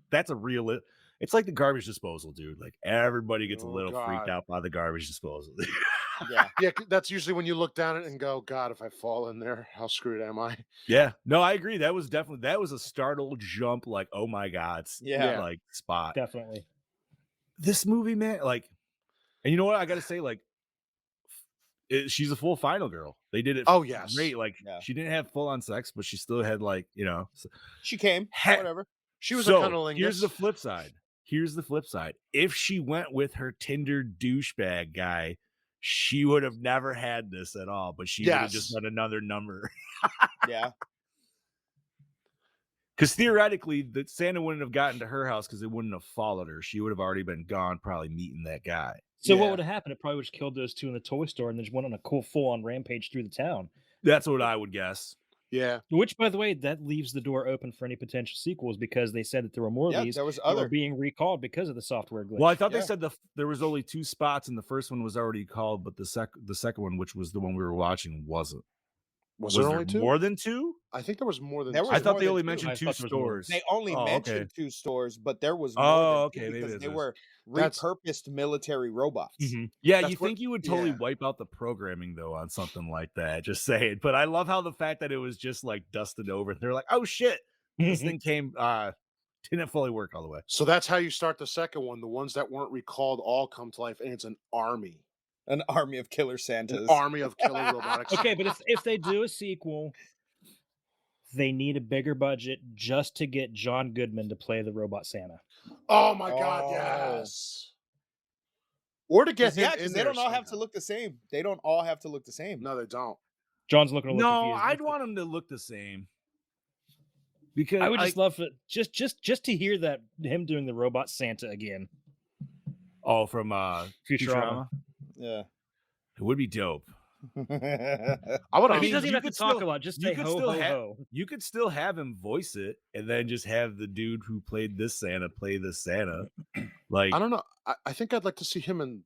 That's a real. It's like the garbage disposal, dude. Like everybody gets a Oh, little freaked God. out by the garbage disposal. Yeah. Yeah, that's usually when you look down it and go, God, if I fall in there, how screwed am I? Yeah, no, I agree. That was a startle jump. Like, oh my god, Yeah. like spot. Definitely. This movie, man, like, and you know what I got to say, like, she's a full final girl. They did it. Oh, yes. Great. Like, Yeah. she didn't have full on sex, but she still had like, She came. Heck. Whatever. She was So, a cunnilingus. here's the flip side. If she went with her Tinder douchebag guy, she would have never had this at all, but she would have just Yes. done another number. Yeah. Because theoretically, that Santa wouldn't have gotten to her house because it wouldn't have followed her. She would have already been gone, probably meeting that guy. So Yeah. what would have happened? It probably would have killed those two in the toy store and then just went on a cool full-on rampage through the town. That's what I would guess. Yeah. Which, by the way, that leaves the door open for any potential sequels because they said that there were more Yeah, of these there was that were other. being recalled because of the software glitch. Well, I thought they Yeah. said there was only 2 spots, and the first one was already called, but the second one, which was the one we were watching, wasn't. Was there only two? more than 2? I think there was more than There two. was I thought more they than only 2. mentioned I 2 thought there was more. stores. They only Oh, mentioned okay. 2 stores, but there was more Oh, than okay, 2 maybe because there's they this. were That's- repurposed military robots. Mhm. Yeah, That's you what- think you would totally yeah. wipe out the programming though on something like that? Just saying. But I love how the fact that it was just like dusted over. They're like, oh shit, this thing came didn't fully work all the way. So that's how you start the second one. The ones that weren't recalled all come to life, and it's an army. An army of killer An Santas. army of killer robotics. Okay, but if they do a sequel, they need a bigger budget just to get John Goodman to play the robot Santa. Oh my God, Oh. yes. Or to get him Yeah, in because they there don't all have to somehow. look the same. They don't all have to look the same. No, they don't. John's looking a little No, confused. I'd want them to look the same. Because I would just love it just to hear that him doing the robot Santa again. from Futurama. Yeah. It would be dope. I would He mean, doesn't you even have to could talk still- a lot. Just you say could ho still ho have- ho. You could still have him voice it and then just have the dude who played this Santa play this Santa. Like, I don't know. I think I'd like to see him in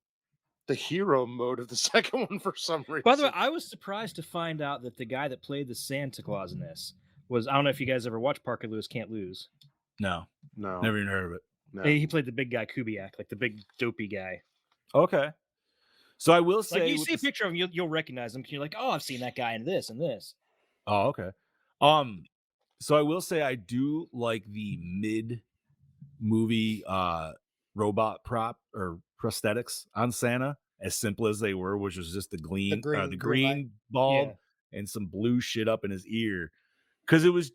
the hero mode of the second one for some reason. By the way, I was surprised to find out that the guy that played the Santa Claus in this was, I don't know if you guys ever watched Parker Lewis Can't Lose. no, no, never even heard of it. no. He played the big guy Kubiak, like the big dopey guy. Okay. So I will say, Like you with see a the- picture of him, you'll recognize him. You're like, oh, I've seen that guy in this and this. Oh, okay. So I will say I do like the mid movie robot prop or prosthetics on Santa, as simple as they were, which was just the green green bulb Yeah. and some blue shit up in his ear. Because it was,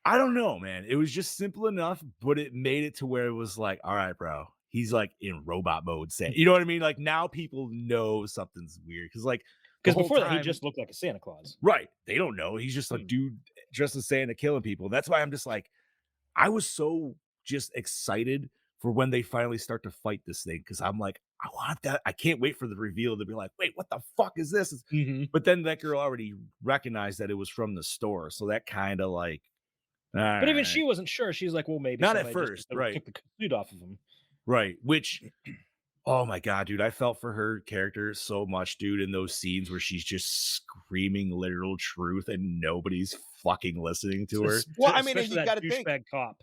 I don't know, man. It was just simple enough, but it made it to where it was like, all right, bro. He's like in robot mode. You know what I mean? Like now people know something's weird. Because like, Because the whole before that, he time- just looked like a Santa Claus. Right. They don't know. He's just a Hmm. dude dressed as Santa killing people. That's why I'm just like, I was so just excited for when they finally start to fight this thing. Cause I'm like, I want that. I can't wait for the reveal to be like, wait, what the fuck is this? But then that girl already recognized that it was from the store. So that kind of like, But even she wasn't sure. She was like, well, maybe Not at somebody just first, right. took the suit off of him. right. Which, oh my God, dude, I felt for her character so much, dude, in those scenes where she's just screaming literal truth and nobody's fucking listening to her. Well, I mean, and Especially you that gotta think- douchebag cop.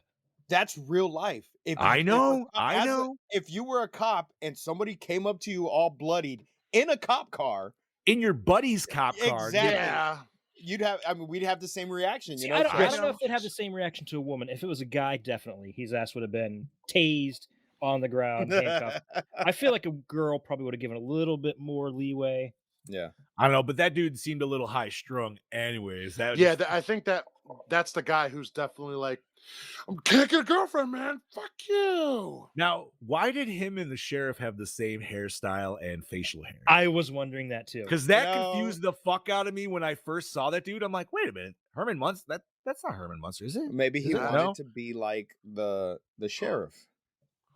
That's real life. If I if a know, cop- I as a- know. If you were a cop and somebody came up to you all bloodied in a cop car, In your buddy's cop car. Exactly. Yeah. you'd have. I mean, we'd have the same reaction. See, You know, I don't fresh- know if they'd have the same reaction to a woman. If it was a guy, definitely. His ass would have been tased on the ground, handcuffed. I feel like a girl probably would have given a little bit more leeway. Yeah. I don't know, but that dude seemed a little high strung. Anyways, that Yeah, just, I think that's the guy who's definitely like, I can't get a girlfriend, man. Fuck you. now. Why did him and the sheriff have the same hairstyle and facial hair? I was wondering that too. Because that No. confused the fuck out of me when I first saw that dude. I'm like, wait a minute, Herman Munster? That's not Herman Munster, is it? Maybe he Is it? wanted No? to be like the sheriff.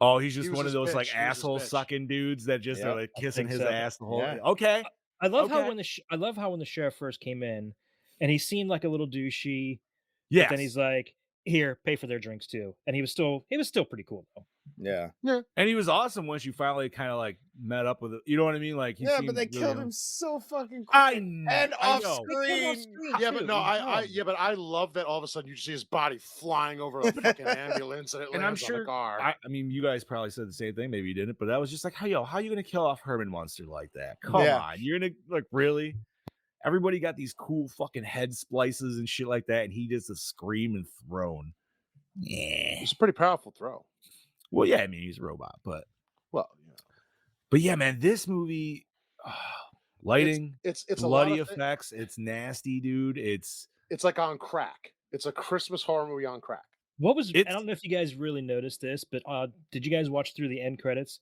Oh, he's He just was one of his those bitch. like He was his asshole bitch. sucking dudes that just Yep, are like I kissing think his so. ass the whole. Yeah. Okay, I love how Okay. when I love how when the sheriff first came in, and he seemed like a little douchey, but yes. then he's like, "Here, pay for their drinks too," and he was still pretty cool though. Yeah. And he was awesome once you finally kind of like met up with it. You know what I mean? Like he Yeah, seemed but they really killed nice. him so fucking quick. I And I off know. screen. Yeah, but no, I love that all of a sudden you just see his body flying over a fucking ambulance and it And lands I'm on sure. the car. I mean, you guys probably said the same thing. Maybe you didn't, but I was just like, how are you gonna kill off Herman Munster like that? Come Yeah. on, you're gonna like really? Everybody got these cool fucking head splices and shit like that, and he just a scream and thrown. Yeah. It's a pretty powerful throw. Well, yeah, I mean he's a robot, but yeah, man, this movie, lighting, it's a bloody lot of effects, it's nasty, dude. It's it's like on crack. It's a Christmas horror movie on crack. What was? I It's- don't know if you guys really noticed this, but did you guys watch through the end credits?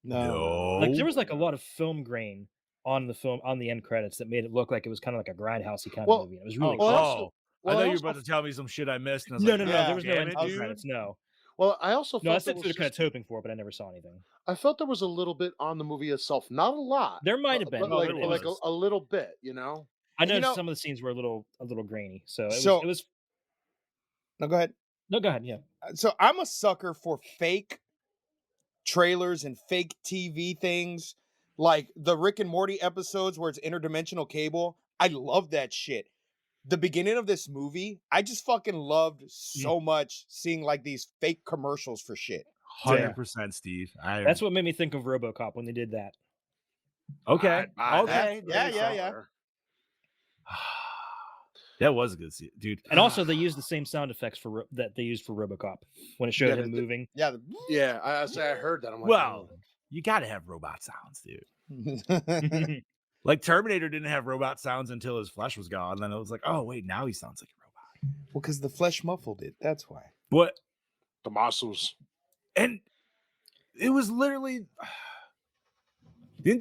no, Like there was like a lot of film grain on the end credits that made it look like it was kind of like a grindhousey kind Well- of movie. And it was really well, cool. also- I well, thought I you were also- about to tell me some shit I missed. And I was No, like, no, no. yeah, There was no damn end it, dude. credits. No, Well, I also no. I felt said there through was the credits hoping for, it, but I never saw anything. I felt there was a little bit on the movie itself. Not a lot. There might have been, but but like, there but like was. a little bit, you know? I And you noticed know- some of the scenes were a little grainy. So So- it was. No, go ahead. No, go ahead. Yeah. So I'm a sucker for fake trailers and fake TV things, like the Rick and Morty episodes where it's interdimensional cable. I love that shit. The beginning of this movie, I just fucking loved so much seeing like these fake commercials for shit. 100%, Steve. That's what made me think of RoboCop when they did that. okay. That- Yeah. That was a good scene, dude. And also, they used the same sound effects that they used for RoboCop when it showed Yeah, him the- moving. Yeah. Yeah, I heard that. I'm like, Well, you got to have robot sounds, dude. Like Terminator didn't have robot sounds until his flesh was gone. Then it was like, oh wait, now he sounds like a robot. Well, because the flesh muffled it. That's why. What? the muscles. And it was literally. Didn't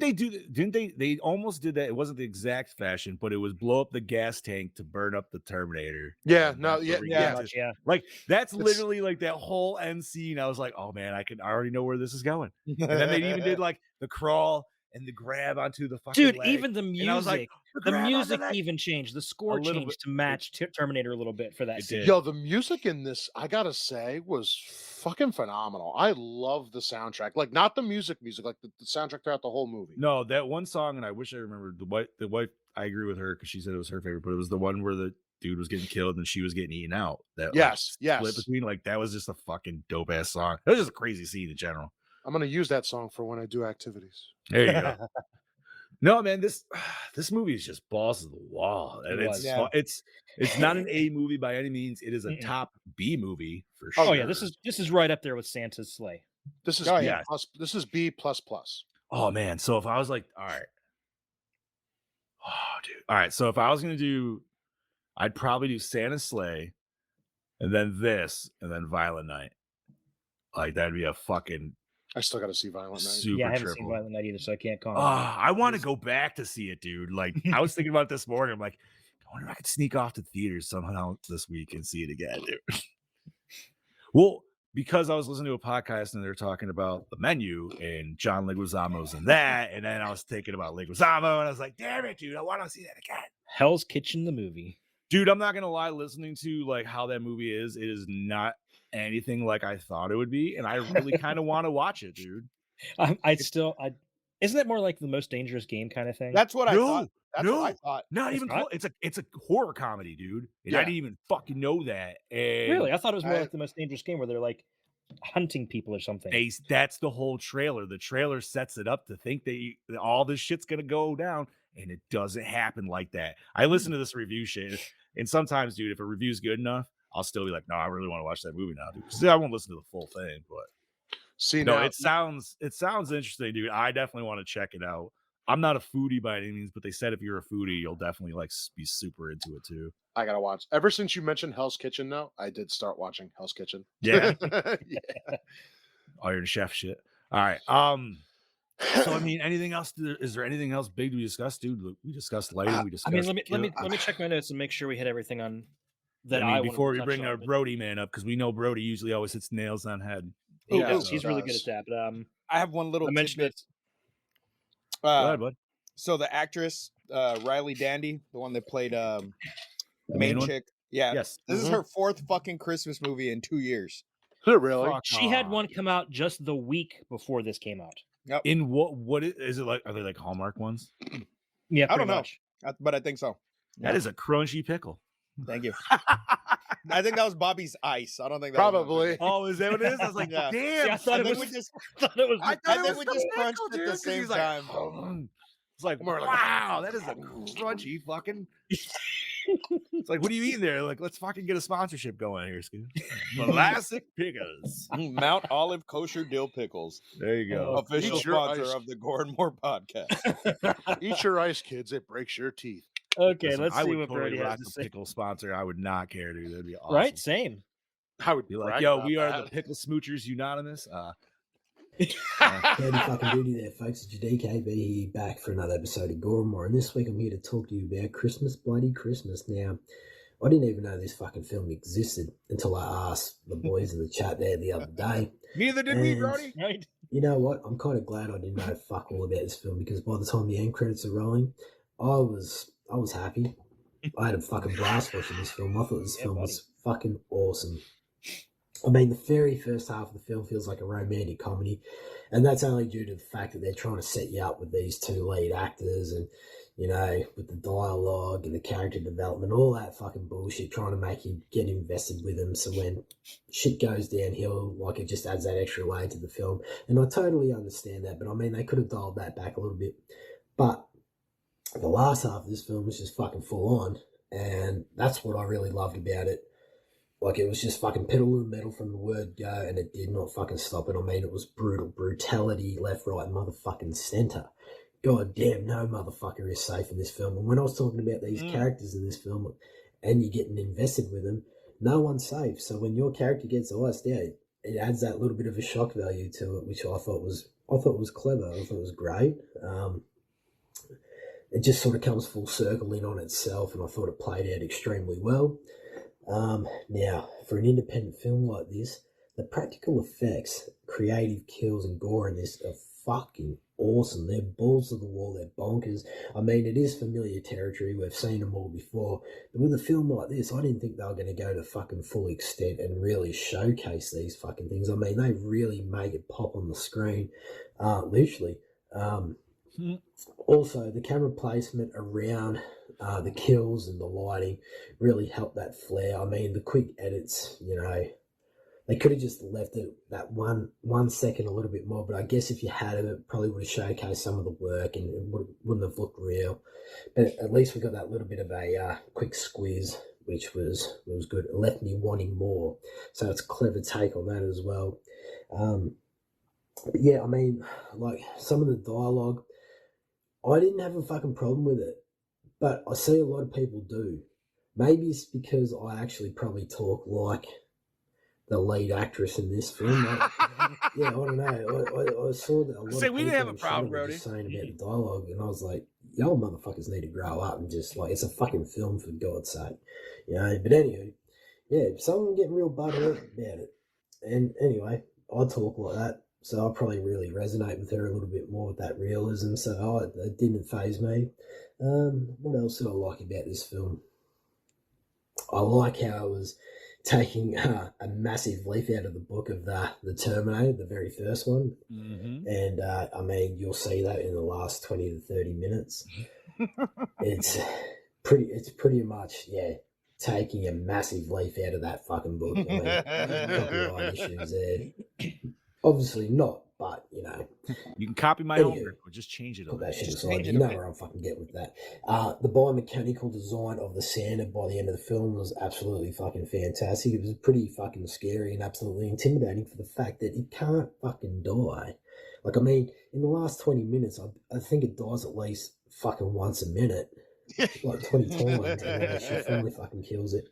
they almost did that? It wasn't the exact fashion, but it was blow up the gas tank to burn up the Terminator. Yeah, And no, that's yeah, where we yeah. get to- Yeah. Like that's It's- literally like that whole end scene. I was like, oh man, I already know where this is going. And then they even did like the crawl and the grab onto the fucking Dude, leg. even the And I was music, like, the grab onto music leg. even changed. The score little changed bit. to match Terminator a little bit for that It scene. did. Yo, the music in this, I gotta say, was fucking phenomenal. I love the soundtrack. Like, not the music, like the soundtrack throughout the whole movie. No, that one song, and I wish I remembered the wife. I agree with her because she said it was her favorite, but it was the one where the dude was getting killed and she was getting eaten out. That like, Yes, split yes. between like that was just a fucking dope ass song. It was just a crazy scene in general. I'm gonna use that song for when I do activities. There you go. No, man, this movie is just balls to the wall, and It it's was. Yeah. it's not an A movie by any means. It is a Mm-mm. top B movie for Oh, sure. Oh yeah, this is right up there with Santa's sleigh. This is Oh, B yeah. plus. This is B plus plus. Oh man, so if I was like, all right, oh dude, all right, so if I was gonna do, I'd probably do Santa's Sleigh, and then this, and then Violent Night. Like that'd be a fucking I still gotta see Violent Night. super Yeah, I haven't seen triple. Violent Night either, so I can't comment. I want to go back to see it, dude. Like I was thinking about it this morning. I'm like, I wonder if I could sneak off to theaters somehow this week and see it again, dude. Well, because I was listening to a podcast and they're talking about the menu and John Leguizamo's in that, and then I was thinking about Leguizamo and I was like, damn it, dude, I want to see that again. Hell's Kitchen, the movie. Dude, I'm not gonna lie, listening to like how that movie is, it is not anything like I thought it would be, and I really kind of want to watch it, dude. Isn't it more like the Most Dangerous Game kind of thing? That's what I No, thought. That's what I thought. Not It's even not? close. It's a horror comedy, dude. And I Yeah. didn't even fucking know that. And Really, I thought it was more I- like the Most Dangerous Game where they're like hunting people or something. that's the whole trailer. The trailer sets it up to think that all this shit's gonna go down, and it doesn't happen like that. I listen to this review shit, and sometimes, dude, if a review's good enough, I'll still be like, no, I really want to watch that movie now, dude. 'Cause I won't listen to the full thing, but See no, now, it sounds interesting, dude. I definitely want to check it out. I'm not a foodie by any means, but they said if you're a foodie, you'll definitely like be super into it too. I gotta watch. Ever since you mentioned Hell's Kitchen, though, I did start watching Hell's Kitchen. Yeah. Yeah. Iron Chef shit. All right. So I mean, anything else? Is there anything else big to discuss, dude? We discussed lighting. We I discussed. mean, let me check my notes and make sure we hit everything on that. I mean, wanted before to we touch bring on, our but- Brody man up, because we know Brody usually always hits nails on head. He Yeah, does. so He's really good does. at that. But I have one little I mentioned tidbit. it. Go ahead, bud. So the actress Riley Dandy, the one that played the main one? chick, yeah, Yes. this is her 4th fucking Christmas movie in 2 years. Really? Fuck She had off. one come out just the week before this came out. Yep. In what is it like? Are they like Hallmark ones? Yeah, I don't pretty know, much. but I think so. That is a crunchy pickle. Thank you. I think that was Bobby's Ice. I don't think that was Probably. Oh, is that what it is? I was like, Yeah. damn. See, I thought I it think was. we just, thought it was. I I thought think it we was just the crunched pickle, at the dude, 'cause same he's like, time. It's like, More like- wow, that is a crunchy fucking. It's like, what are you eating there? Like, let's fucking get a sponsorship going here, Scoot. Classic pickles. Mount Olive Kosher Dill Pickles, There you go. official Eat your sponsor ice. of the Gore N More podcast. Eat your ice, kids. It breaks your teeth. Okay, Listen, let's I see would what totally Brody has rock to a say. pickle sponsor. I would not care, dude. That'd be awesome. Right? Same. I would Be like, brag yo, about we are that. the Pickle Smoochers Unanimous. Howdy fucking duty there, folks. It's your DKB here, back for another episode of Gore N More, and this week I'm here to talk to you about Christmas, bloody Christmas. Now, I didn't even know this fucking film existed until I asked the boys in the chat there the other day. Neither did we, And Brody. Right? You know what? I'm kind of glad I didn't know fuck all about this film, because by the time the end credits are rolling, I was happy. I had a fucking blast watching this film. I thought this film was fucking awesome. I mean, the very first half of the film feels like a romantic comedy, and that's only due to the fact that they're trying to set you up with these two lead actors and, you know, with the dialogue and the character development, all that fucking bullshit, trying to make you get invested with them. So when shit goes downhill, like, it just adds that extra layer to the film. And I totally understand that, but I mean, they could have dialed that back a little bit. But the last half of this film was just fucking full on, and that's what I really loved about it. Like, it was just fucking pedal to the metal from the word go, and it did not fucking stop it. I mean, it was brutality, left, right, motherfucking center. God damn, no motherfucker is safe in this film. And when I was talking about these characters in this film, and you're getting invested with them, no one's safe. So when your character gets iced out, it adds that little bit of a shock value to it, which I thought was clever. I thought it was great. It just sort of comes full circle in on itself, and I thought it played out extremely well. Now, for an independent film like this, the practical effects, creative kills, and gore in this are fucking awesome. They're balls to the wall, they're bonkers. I mean, it is familiar territory, we've seen them all before, but with a film like this, I didn't think they were going to go to fucking full extent and really showcase these fucking things. I mean, they really make it pop on the screen, literally. Also, the camera placement around the kills and the lighting really helped that flair. I mean, the quick edits, you know, they could have just left it that 1 second a little bit more, but I guess if you had it probably would have showcased some of the work and it wouldn't have looked real. But at least we got that little bit of a quick squeeze, which was good. It left me wanting more. So it's a clever take on that as well. But yeah, I mean, like, some of the dialogue, I didn't have a fucking problem with it, but I see a lot of people do. Maybe it's because I actually probably talk like the lead actress in this film. Yeah, I don't know. I saw that a lot Say, of we people didn't have a in problem, chat were Brody. just saying about the dialogue, and I was like, y'all motherfuckers need to grow up and just, like, it's a fucking film, for God's sake. You know, but anyway, yeah, someone getting real butthurt about it. And anyway, I talk like that, so I probably really resonate with her a little bit more with that realism, so it didn't faze me. What else do I like about this film? I like how it was taking a massive leaf out of the book of the Terminator, the very first one. Mm-hmm. And I mean, you'll see that in the last 20 to 30 minutes. It's pretty much, yeah, taking a massive leaf out of that fucking book. I mean, copyright issues there. Obviously not, but, you know. You can copy my Anywho, homework, but just change it a Put little. that shit Just aside. change it You a know bit. where I'm fucking getting with that. The biomechanical design of the Santa by the end of the film was absolutely fucking fantastic. It was pretty fucking scary and absolutely intimidating for the fact that it can't fucking die. Like, I mean, in the last 20 minutes, I think it dies at least fucking once a minute, like 20 times, and she finally fucking kills it.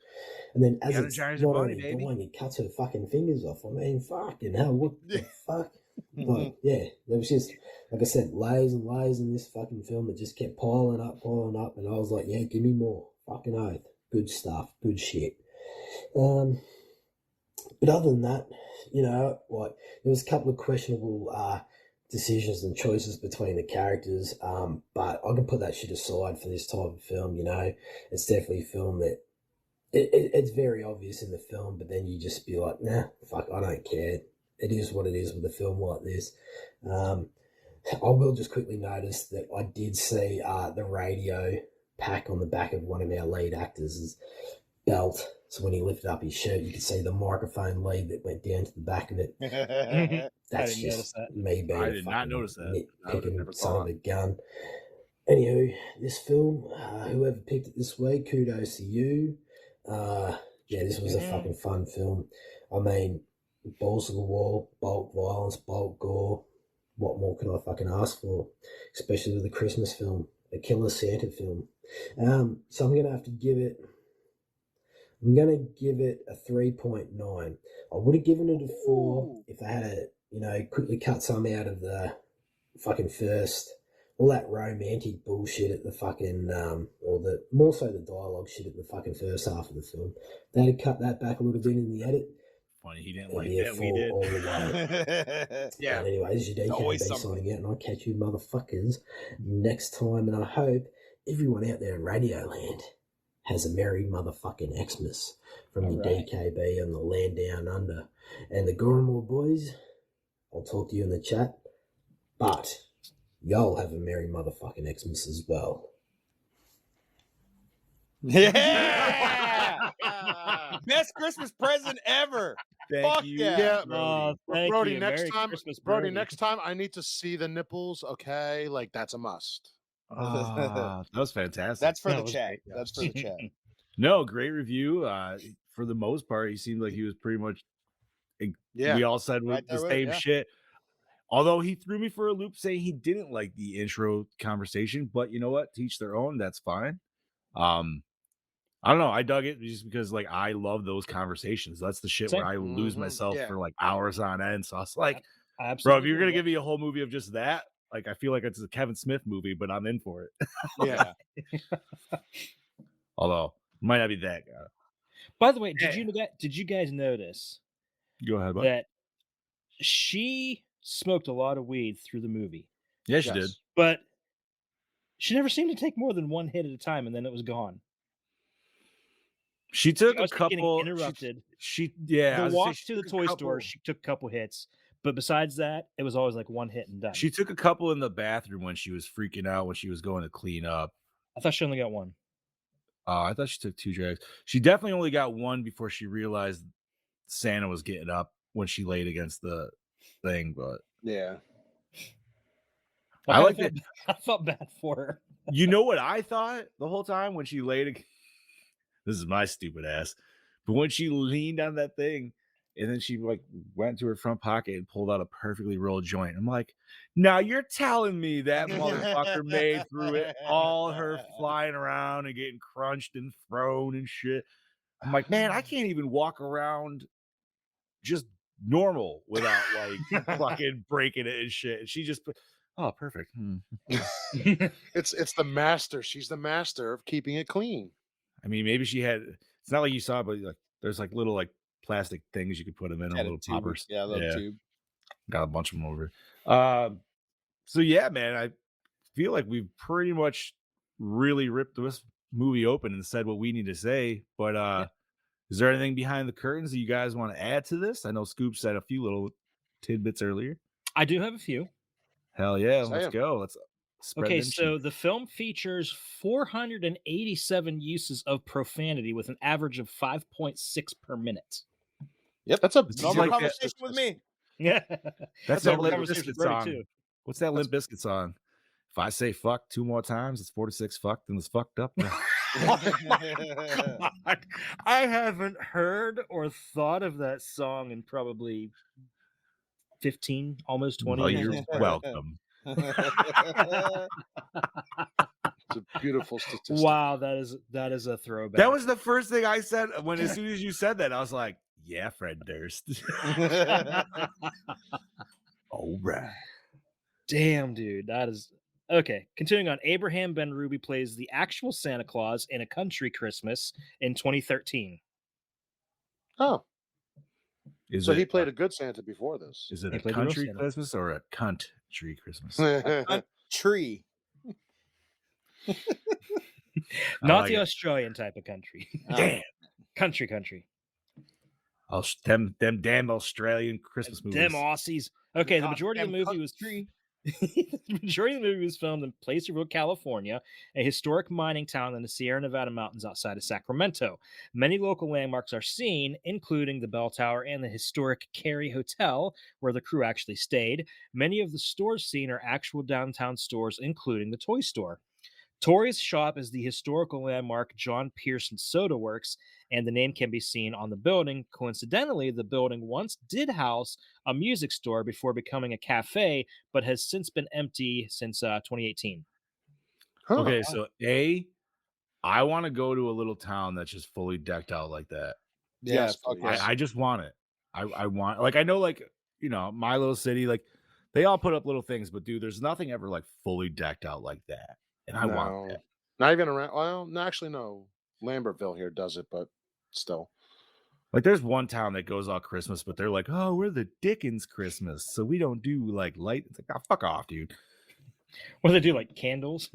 And then as it's Energize your not body, only baby. dying, it cuts her fucking fingers off. I mean, fucking hell, what the fuck? Like, yeah, there was just, like I said, layers and layers in this fucking film that just kept piling up, and I was like, yeah, give me more. Fucking oath. Good stuff. Good shit. But other than that, you know, like, there was a couple of questionable decisions and choices between the characters, but I can put that shit aside for this type of film, you know. It's definitely a film that it's very obvious in the film, but then you just be like, nah, fuck, I don't care. It is what it is with a film like this. I will just quickly notice that I did see the radio pack on the back of one of our lead actors' belt. So when he lifted up his shirt, you could see the microphone lead that went down to the back of it. That's didn't notice just that. me being I a did not fucking notice that. I would've never nitpicking son of thought. a gun. Anywho, this film, whoever picked it this week, kudos to you. Yeah, this was a fucking fun film. I mean, balls to the wall, bulk violence, bulk gore. What more could I fucking ask for? Especially with a Christmas film, a killer Santa film. So I'm gonna give it a 3.9. I would have given it a 4 if I had to, you know, quickly cut some out of the fucking first, all that romantic bullshit at the fucking, or the more so the dialogue shit at the fucking first half of the film. They had to cut that back a little bit in the edit. Funny, he didn't It'd like be a that. 4 We did. all the way. Yeah. And anyway, this is your Always DKB something. signing out, and I'll catch you motherfuckers next time. And I hope everyone out there in Radioland has a merry motherfucking Xmas from the Alright. DKB and the land down under. And the Gore N More boys, I'll talk to you in the chat. But y'all have a merry motherfucking Xmas as well. Yeah! Best Christmas present ever. Thank Fuck you. yeah. Oh, thank Brody, you. next Merry time, Christmas, Brody, Brody. next time I need to see the nipples. Okay, like that's a must. Ah, that was fantastic. That's for That the was chat. great, That's for the chat. No, great review. For the most part, he seemed like he was pretty much. Yeah, We all said Right the there with it, same yeah. shit. Although he threw me for a loop saying he didn't like the intro conversation, but you know what? Teach their own. That's fine. I don't know. I dug it just because, like, I love those conversations. That's the shit where I Same. lose Mhm, myself yeah. for like hours on end. So I was like, I bro, absolutely if you're gonna agree, give me a whole movie of just that, like, I feel like it's a Kevin Smith movie, but I'm in for it. Yeah. Although it might not be that guy. By the way, Yeah. did you guys notice Go ahead, bud. that she smoked a lot of weed through the movie, Yeah, she did. Yes. but she never seemed to take more than one hit at a time, and then it was gone. She took She a always kept getting couple. interrupted. She yeah. I The was gonna walk say to the took a toy store, couple- she took a couple hits, but besides that, it was always like one hit and done. She took a couple in the bathroom when she was freaking out when she was going to clean up. I thought she only got one. I thought she took 2 drags. She definitely only got one before she realized Santa was getting up when she laid against the thing. But Yeah. I like that. I felt bad for her. You know what I thought the whole time when she laid? This is my stupid ass. But when she leaned on that thing, and then she like went to her front pocket and pulled out a perfectly rolled joint. I'm like, now you're telling me that motherfucker made through it all her flying around and getting crunched and thrown and shit. I'm like, man, I can't even walk around just normal without like fucking breaking it and shit. And she just put, oh, perfect. It's the master. She's the master of keeping it clean. I mean, maybe she had. It's not like you saw, but like there's like little like plastic things you could put them in, Had a little tube. poppers. Yeah, a little tube. Got a bunch of them over. So yeah, man, I feel like we've pretty much really ripped this movie open and said what we need to say. But is there anything behind the curtains that you guys want to add to this? I know Scoop said a few little tidbits earlier. I do have a few. Hell yeah, Say let's 'em. go. Let's spread Okay, them so cheeks. the film features 487 uses of profanity with an average of 5.6 per minute. Yep. That's a This is Normal like that- conversation with me. Yeah, That's our that Limp conversation Bizkit with Brody, song. too. What's that Limp Bizkit song? If I say fuck 2 more times, it's 46 fucked and it's fucked up. God, I haven't heard or thought of that song in probably 15, almost 20 Well, years. you're welcome. It's a beautiful statistic. Wow, that is a throwback. That was the first thing I said when as soon as you said that, I was like, yeah, Fred Durst. All right. Damn, dude, that is okay. Continuing on, Abraham Ben Ruby plays the actual Santa Claus in A Country Christmas in 2013. Oh, Is so it he played a good Santa before this. is it He a played the real country Santa. Christmas or a country Christmas? Tree. Not like the it. Australian type of country. Damn. Country. Them damn Australian Christmas movies. Them Aussies. Okay, the God majority of the damn movie was country. the majority of the movie was filmed in Placerville, California, a historic mining town in the Sierra Nevada mountains outside of Sacramento. Many local landmarks are seen, including the Bell Tower and the historic Cary Hotel, where the crew actually stayed. Many of the stores seen are actual downtown stores, including the toy store. Torrey's shop is the historical landmark John Pearson Soda Works, and the name can be seen on the building. Coincidentally, the building once did house a music store before becoming a cafe, but has since been empty since 2018. Huh. Okay, so I want to go to a little town that's just fully decked out like that. Yes, fuck please. yes. I just want it. I want, like, I know, like, you know, my little city, like, they all put up little things, but dude, there's nothing ever like fully decked out like that. And I want No. that. Not even around. Well, no, actually, no. Lambertville here does it, but still. Like, there's one town that goes all Christmas, but they're like, oh, we're the Dickens Christmas, so we don't do like light. It's like, oh, fuck off, dude. What do they do, like candles?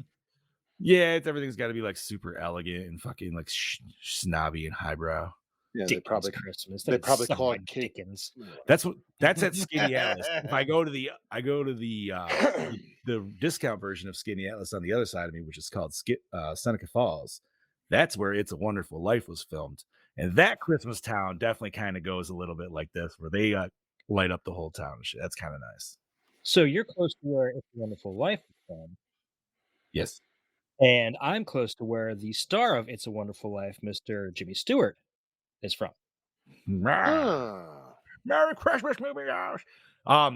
Yeah, everything's got to be like super elegant and fucking like snobby and highbrow. Yeah, Dickens they probably Christmas. they That's probably call somewhat it cake. Dickens. That's at Skinny Atlas. If I go to the the discount version of Skinny Atlas on the other side of me, which is called Seneca Falls, that's where It's a Wonderful Life was filmed. And that Christmas town definitely kind of goes a little bit like this, where they light up the whole town and shit. That's kind of nice. So you're close to where It's a Wonderful Life is from, Yes. and I'm close to where the star of It's a Wonderful Life, Mr. Jimmy Stewart, is from. Ah. Merry Christmas, movie house.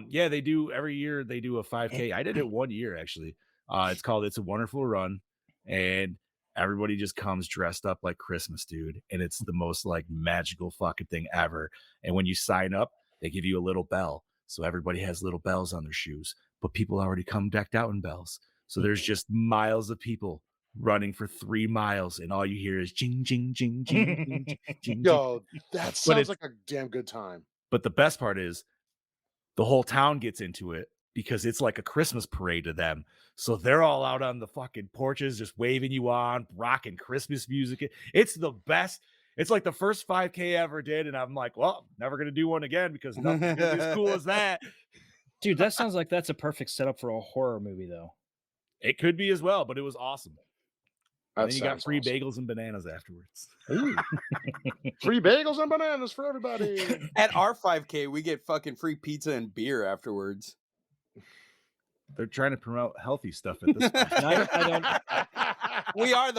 Yeah, they do every year. They do a 5K. I did it one year actually. It's called It's a Wonderful Run, and everybody just comes dressed up like Christmas, dude. And it's the most like magical fucking thing ever. And when you sign up, they give you a little bell, so everybody has little bells on their shoes. But people already come decked out in bells, so there's just miles of people running for 3 miles, and all you hear is jing, jing, jing, jing, jing, jing, jing, jing. Yo, that sounds it's- like a damn good time. But the best part is the whole town gets into it because it's like a Christmas parade to them. So they're all out on the fucking porches, just waving you on, rocking Christmas music. It's the best. It's like the first 5K I ever did. And I'm like, well, never going to do one again because nothing's going to be as cool as that. Dude, that sounds like that's a perfect setup for a horror movie, though. It could be as well, but it was awesome. That And then you got sounds free awesome. bagels and bananas afterwards. Free bagels and bananas for everybody. At our 5K, we get fucking free pizza and beer afterwards. They're trying to promote healthy stuff at this point. I don't, We are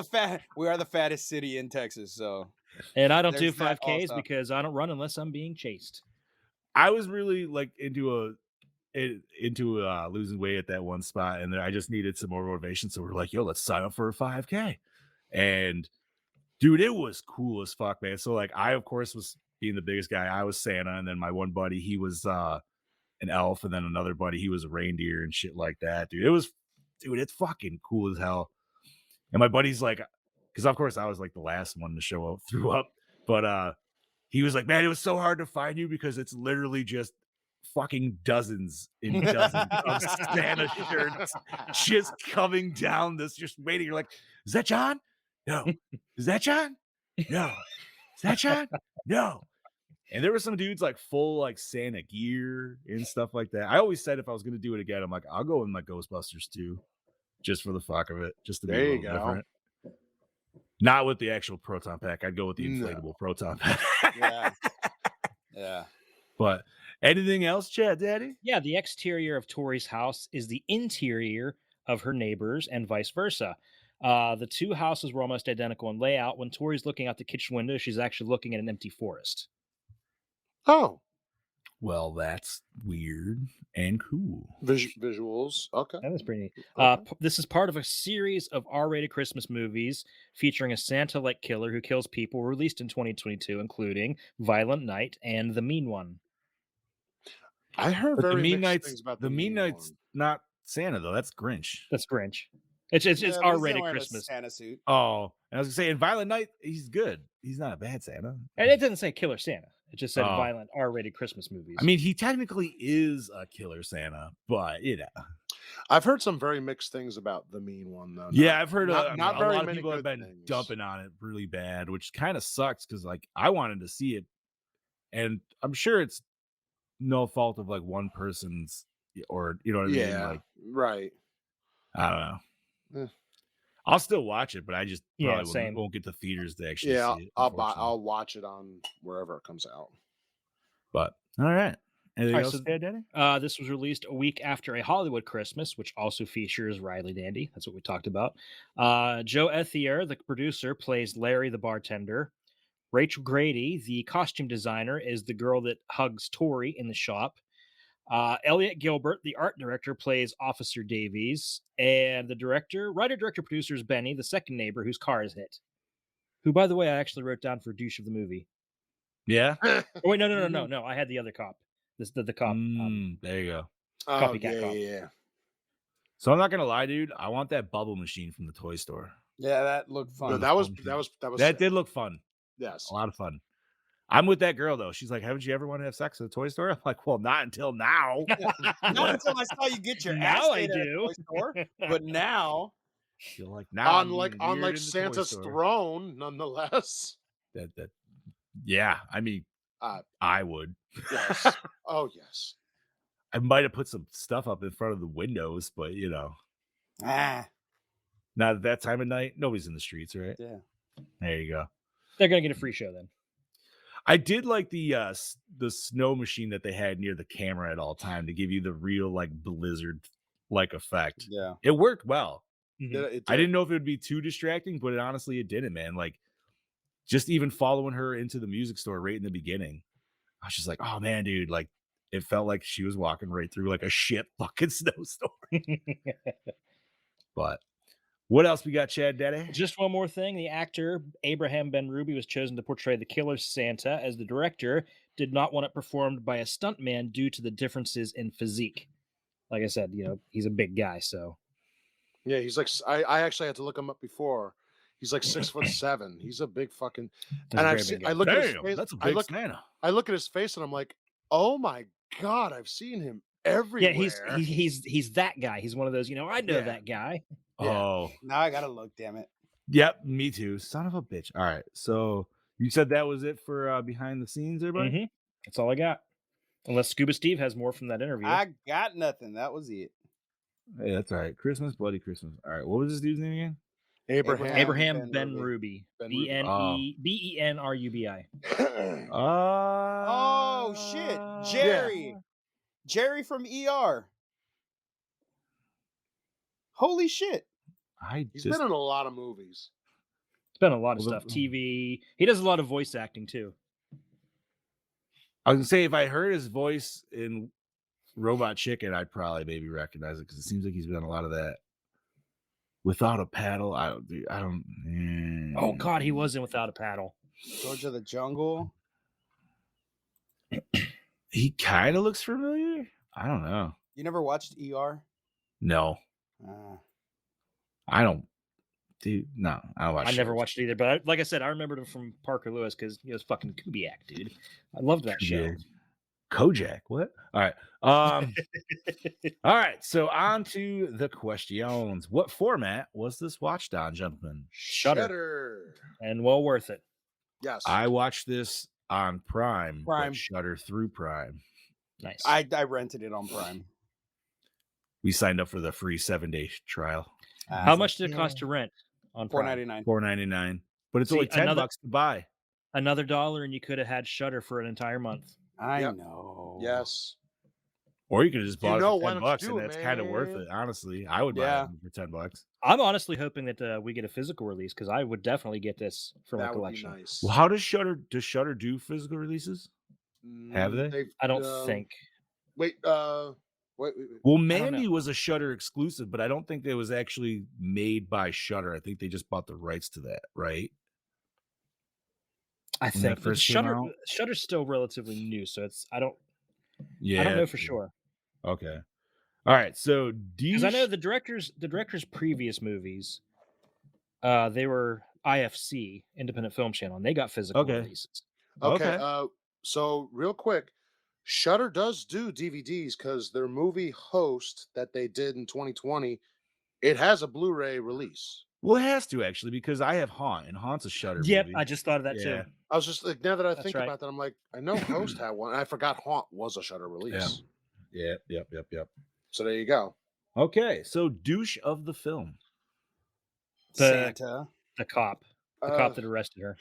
the fattest city in Texas, so and I don't do There's that 5Ks also. because I don't run unless I'm being chased. I was really like into losing weight at that one spot, and then I just needed some more motivation. So we're like, yo, let's sign up for a 5K. And dude, it was cool as fuck, man. So like, I of course was being the biggest guy. I was Santa, and then my one buddy, he was an elf, and then another buddy, he was a reindeer and shit like that. Dude, it's fucking cool as hell. And my buddy's like, because of course I was like the last one to show up, threw up, but he was like, man, it was so hard to find you because it's literally just fucking dozens and dozens of Santa shirts just coming down this, just waiting. You're like, is that John? No. Is that John? No. Is that John? No. And there were some dudes like full like Santa gear and stuff like that. I always said if I was going to do it again, I'm like, I'll go in my Ghostbusters too, just for the fuck of it, just to be There a you little go. different. Not with the actual proton pack. I'd go with the No. inflatable proton pack. yeah. But anything else, Chad Daddy? Yeah, the exterior of Tori's house is the interior of her neighbor's and vice versa. The two houses were almost identical in layout. When Tori's looking out the kitchen window, she's actually looking at an empty forest. Oh, Well, that's weird and cool. Visuals. Okay. That was pretty neat. Okay. This is part of a series of R-rated Christmas movies featuring a Santa-like killer who kills people, released in 2022, including Violent Night and The Mean One. I heard But the very Mean mixed Knight's things about the Mean Knight's one. not Santa though. That's Grinch. That's Grinch. It's Yeah, but he's R-rated wearing a Christmas, Santa suit. Oh, and I was gonna say in Violent Night, he's good. He's not a bad Santa. and it didn't say Killer Santa. It just said Oh. violent R-rated Christmas movies. I mean, he technically is a killer Santa, but you know. I've heard some very mixed things about the Mean One, though. Yeah, I've heard not a very lot of many people have good been things. dumping on it really bad, which kind of sucks because like I wanted to see it, and I'm sure it's no fault of like one person's, or you know what I mean. Yeah, Like right. I don't know. Eh. I'll still watch it, but I just Yeah, probably same. won't get the theaters to actually Yeah, see it. I'll watch it on wherever it comes out. But all right. Anything All right, else, so- to add, Danny? This was released a week after A Hollywood Christmas, which also features Riley Dandy. That's what we talked about. Joe Ethier, the producer, plays Larry the bartender. Rachel Grady, the costume designer, is the girl that hugs Tori in the shop. Elliot Gilbert, the art director, plays Officer Davies. And the writer, director, producer is Benny, the second neighbor whose car is hit. Who, by the way, I actually wrote down for douche of the movie. Yeah. Oh, wait, no. I had the other cop. The cop. There you go. Oh, Copycat cop. yeah. So I'm not gonna lie, dude. I want that bubble machine from the toy store. Yeah, that looked No, fun. that was That sick. did look fun. Yes. A lot of fun. I'm with that girl though. She's like, "Haven't you ever wanted to have sex at a toy store?" I'm like, "Well, not until now." Not until I saw you get your ass Now I ate at a do. toy store, but now You're like, now on like Santa's throne, nonetheless. That yeah. I mean, I would. Yes. Oh yes. I might have put some stuff up in front of the windows, but you know, ah not at that time of night. Nobody's in the streets, right? yeah. There you go. They're gonna get a free show then. I did like the snow machine that they had near the camera at all time to give you the real like blizzard like effect. Yeah. It worked well. It I didn't know if it would be too distracting, but it didn't, man. Like just even following her into the music store right in the beginning, I was just like, oh man, dude, like it felt like she was walking right through like a shit fucking snowstorm. But what else we got, Chad Daddy? Just one more thing. The actor Abraham Ben Ruby was chosen to portray the killer Santa, as the director did not want it performed by a stuntman due to the differences in physique. Like I said, he's a big guy, so. Yeah, he's like I actually had to look him up before. He's like 6'7". He's a big fucking. That's And a very big guy. I look at his Damn, face. that's a big Santa. I look at his face and I'm like, oh my god, I've seen him everywhere. Yeah, he's that guy. He's one of those, I know Yeah. that guy. Yeah. Oh, Now I gotta look. Damn it. yep, me too. Son of a bitch. All right, so you said that was it for behind the scenes, everybody. Mhm. That's all I got. Unless Scuba Steve has more from that interview. I got nothing. That was it. Hey, that's all right. Christmas, bloody Christmas. All right, what was this dude's name again? Abraham Ben Ben Ruby. Ruby. Ben BenRubi. Oh shit, Jerry. Jerry from ER. Holy shit. He's been in a lot of movies. It's been a lot of Well, stuff. TV. He does a lot of voice acting too. I was gonna say if I heard his voice in Robot Chicken, I'd probably maybe recognize it because it seems like he's done a lot of that. Without a Paddle, I don't. Oh God, he was in Without a Paddle. Georgia the Jungle. He kind of looks familiar. I don't know. You never watched ER? No, I don't. Dude, no, I don't watch. I never shows. watched it either, but like I said, I remembered him from Parker Lewis because he was fucking Kubiak, dude. I loved that show. Kojak. What? All right. All right. So on to the questions. What format was this watched on, gentlemen? Shudder. And well worth it. Yes. I watched this on Prime. Prime. Shudder through Prime. Nice. I rented it on Prime. We signed up for the free 7-day trial. How much did it cost to rent on Prime? $4.99. $4.99. But it's See, only $10 to buy. Another $1 and you could have had Shudder for an entire month. I Yep. know. Yes. Or you could have just bought it for why don't you $10 do and it, that's kind of worth man? it. Honestly, I would buy Yeah. it for $10. I'm honestly hoping that we get a physical release because I would definitely get this for my That would be collection. nice. Well, how does Shudder do physical releases? Have they? They've, I don't think. Wait, wait. Well, know. Mandy was a Shudder exclusive, but I don't think it was actually made by Shudder. I think they just bought the rights to that, right? I When that think first came out? Shudder's still relatively new, so I don't Yeah. know for sure. Okay. All right. So Because I know the director's previous movies, they were IFC, Independent Film Channel, and they got physical Okay. releases. Okay. So real quick, Shudder does do DVDs because their movie Host that they did in 2020, it has a Blu-ray release. Well, it has to actually because I have Haunt, and Haunt's a Shudder Yep, movie. I just thought of that Yeah. too. I was just like, now that I That's think right. about that, I'm like, I know Host had one. And I forgot Haunt was a Shudder release. Yeah. Yep. So there you go. Okay. So douche of the film. Santa. The cop that arrested her.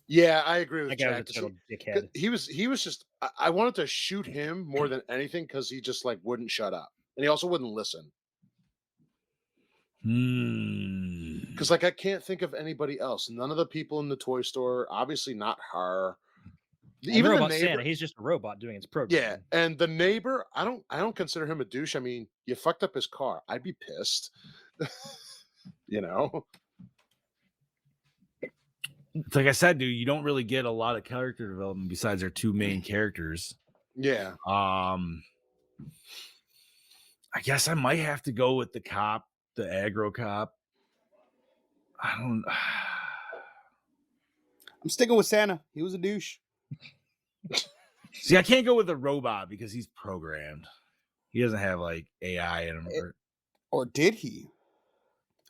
Yeah, I agree with That guy was Jack. a total 'cause dickhead. He was just. I wanted to shoot him more than anything because he just like wouldn't shut up, and he also wouldn't listen. Because like I can't think of anybody else. None of the people in the toy store, obviously not her. Even robot Santa, he's just a robot doing its program. Yeah, and the neighbor, I don't consider him a douche. I mean, you fucked up his car. I'd be pissed. You know. It's like I said, dude, you don't really get a lot of character development besides their two main characters. Yeah. I guess I might have to go with the cop, the aggro cop. I don't. I'm sticking with Santa. He was a douche. See, I can't go with the robot because he's programmed. He doesn't have like AI in him. Or did he?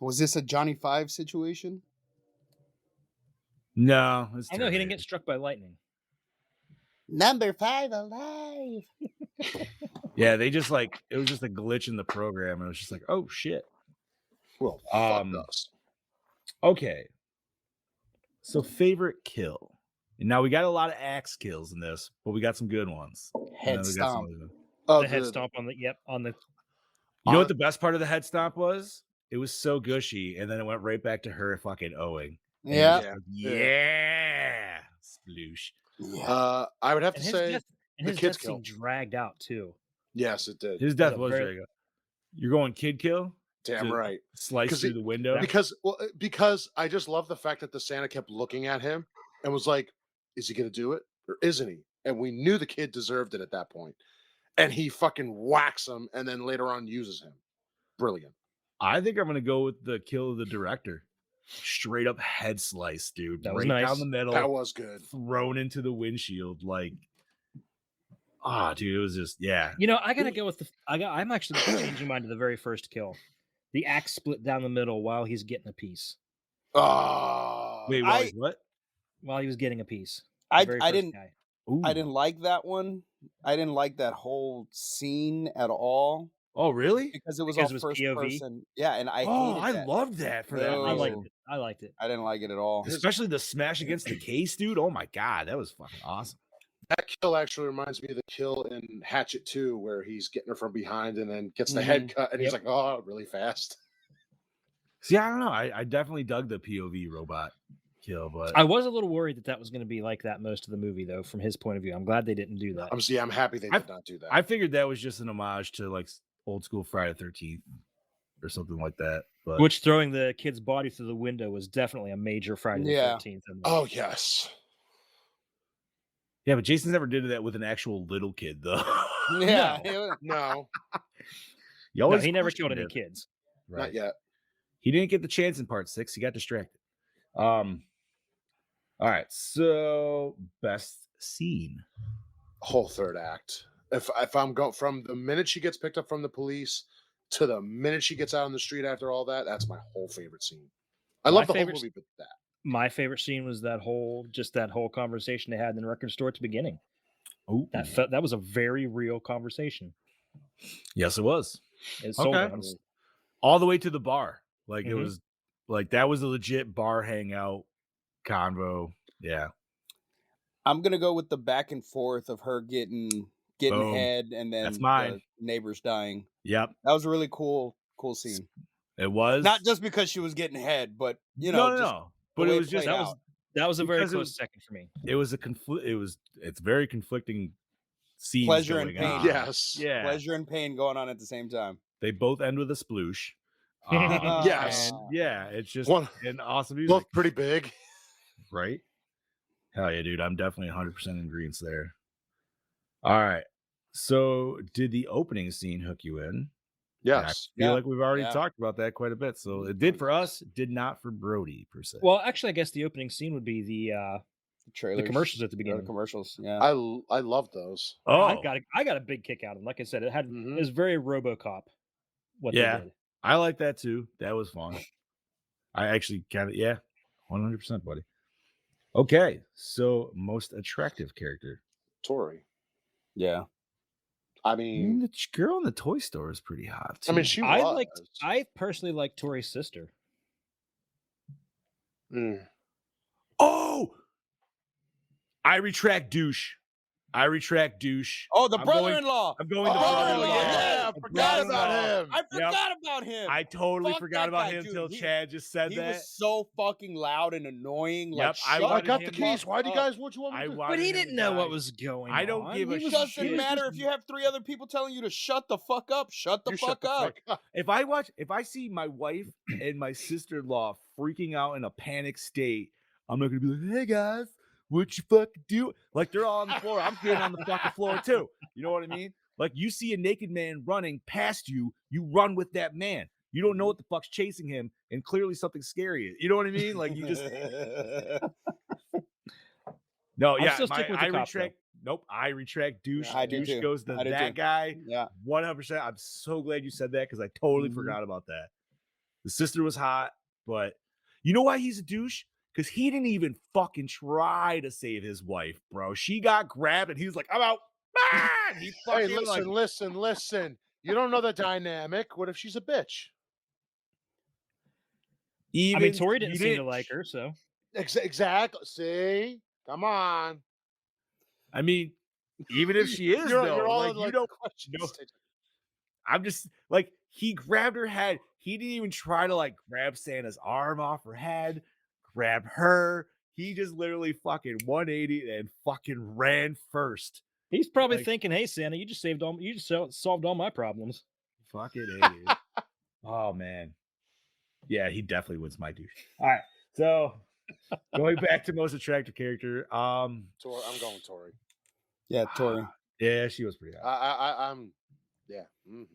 Was this a Johnny Five situation? No, I know he didn't get struck by lightning. Number 5 alive. Yeah, they just like it was just a glitch in the program, and it was just like, oh shit. Well, fuck us. Okay. So favorite kill. And now we got a lot of axe kills in this, but we got some good ones. Head stomp. The head stomp on the You know what the best part of the head stomp was? It was so gushy, and then it went right back to her fucking owing. Yeah. Yeah. Sploosh. Yeah. I would have to say his death scene dragged out too. Yes, it did. His death was dragged out. You're going kid kill? Damn right. Slice through the window? Because I just love the fact that the Santa kept looking at him and was like, is he going to do it or isn't he? And we knew the kid deserved it at that point. And he fucking whacks him and then later on uses him. Brilliant. I think I'm going to go with the kill of the director. Straight up head slice, dude. That was nice. Down the middle. That was good. Thrown into the windshield. Like, dude, it was just, yeah. You know, I got to go with I'm actually changing mine to the very first kill. The axe split down the middle while he's getting a piece. Wait, what? While he was getting a piece. I didn't like that one. I didn't like that whole scene at all. Oh, really? Because it was all first POV? Person. Yeah, and I hated that. Loved that for that. I liked it. I didn't like it at all. Especially the smash against the case, dude. Oh my god, that was fucking awesome. That kill actually reminds me of the kill in Hatchet 2 where he's getting her from behind and then gets the head cut and he's like, oh, really fast. See, I don't know. I definitely dug the POV robot kill, but I was a little worried that was going to be like that most of the movie, though, from his point of view. I'm glad they didn't do that. I'm happy they did not do that. I figured that was just an homage to like old school Friday the 13th or something like that. But which throwing the kid's body through the window was definitely a major Friday the 13th. Oh, yes. Yeah, but Jason's never did that with an actual little kid, though. Yeah, no. He never killed any kids. Right. Not yet. He didn't get the chance in part 6. He got distracted. All right, so best scene. Whole third act. If I'm going from the minute she gets picked up from the police to the minute she gets out on the street after all that, that's my whole favorite scene. I love the whole movie, but that. My favorite scene was that whole conversation they had in the record store at the beginning. Oh, that was a very real conversation. Yes, it was. It's okay. All the way to the bar. Like it was like that was a legit bar hangout convo. Yeah. I'm gonna go with the back and forth of her getting head and then that's mine. The neighbors dying. Yep. That was a really cool scene. It was not just because she was getting head, but you know, no. But it was just That was a very Because it close was- second for me. It was it's very conflicting scenes Pleasure and going pain. on. Yes. Yeah. Pleasure and pain going on at the same time. They both end with a sploosh. Yes. And yeah, it's just One- an awesome music. Both pretty big. Right? Hell yeah, dude. I'm definitely 100% in agreement there. All right. So, did the opening scene hook you in? And I Yes. feel Yeah. like we've already Yeah. talked about that quite a bit. So, it did for us, did not for Brody, per se. Well, actually, I guess the opening scene would be the Trailers, commercials at the or beginning. commercials. Yeah. I love those. oh, I got a big kick out of them. Like I said, it Mhm. was very RoboCop. What Yeah. they did. I like that too. That was fun. I actually kind of, yeah, 100%, buddy. Okay. So, most attractive character. Tori. Yeah. I I mean, mean, the girl in the toy store is pretty hot. Too. she was. I personally like Tori's sister. Mm. Oh, I retract douche. I retract douche. Oh, the I'm going- brother-in-law. I'm going to Oh, brother-in-law. yeah, I The forgot about brother-in-law. him. I forgot about him. I totally Fuck forgot that about guy, him dude. until He- Chad just said He that. was so fucking loud and annoying. Yep, Like, I shut I wanted got him the to keys. Why do you up. guys? What you want me I to do? wanted But he him to didn't know what die. was going I on. don't give a He was shit. just- Doesn't he was matter just- if you have 3 other people telling you to shut the fuck up. Shut the You fuck shut the up. fuck up. If I see my wife and my sister-in-law freaking out in a panic state, I'm not gonna be like, hey guys, what you fucking do? Like they're all on the floor. I'm getting on the fucking floor too. You know what I mean? Like you see a naked man running past you, you run with that man. You don't know what the fuck's chasing him, and clearly something scary. You know what I mean? Like you just no, I'm yeah. still sticking with the I cop, though. retract. Nope, I retract. Douche. I do Douche too. goes to I do that too. guy. Yeah. 100%. I'm so glad you said that because I totally Mhm. forgot about that. The sister was hot, but you know why he's a douche? Because he didn't even fucking try to save his wife, bro. She got grabbed and he was like, I'm out. Ah! And he Hey, fucking listen, like, listen. You don't know the dynamic. What if she's a bitch? even I mean, Tori you didn't seem to like her, so Exactly. See, come on. I mean, even if she is, You're though, all like, in, you like, don't questions. know. I'm just like, he grabbed her head. He didn't even try to like grab Santa's arm off her head, grab her. He just literally fucking 180 and fucking ran first. he's probably Like- thinking, "Hey, Santa, you just solved all my problems." Fucking idiot. Oh man. Yeah, he definitely wins my douche. All right. So going back to most attractive character. I'm going Tori. Yeah, Tori. Yeah, she was pretty hot. I'm. Yeah. Mhm.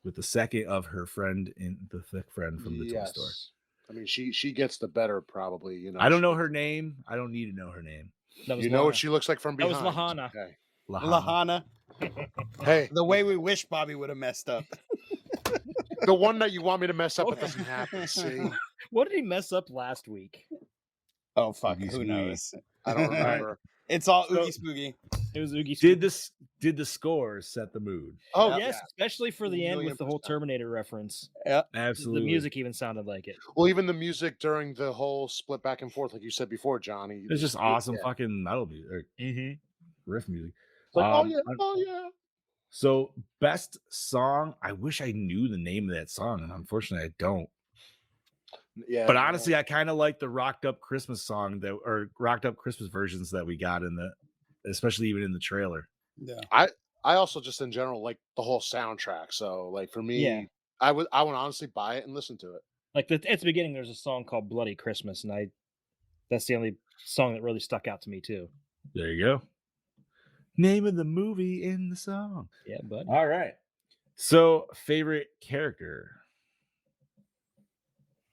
With the second of her friend in the thick friend from the toy store. Yes. I mean, she gets the better probably. You know. I don't know she- her name. I don't need to know her name. That was You know what Lana. she looks like from That was behind. Lahana. Okay. Lahana. Lahana. Hey, The way we wish Bobby would have messed up. the one that you want me to mess up, it doesn't happen. See, What did he mess up last week? Oh fuck, Oogie who Spoogie. knows? I don't remember. It's all So- oogie spooky. It was Oogie. Did the score set the mood? Oh yes, especially for the end Million with the whole percent. Terminator reference. Absolutely. The music even sounded like it. Well, even the music during the whole split back and forth, like you said before, Johnny. It's just it- awesome yeah. fucking metal music, or riff music. It's like, Um, oh yeah. So best song, I wish I knew the name of that song, and unfortunately I don't. Yeah. But honestly, I kind of like the rocked up Christmas song or rocked up Christmas versions that we got especially even in the trailer. Yeah. I also just in general like the whole soundtrack. So like for me, Yeah. I would honestly buy it and listen to it. Like at the beginning, there's a song called "Bloody Christmas," and that's the only song that really stuck out to me too. There you go. Name of the movie in the song. Yeah, but All right. So favorite character,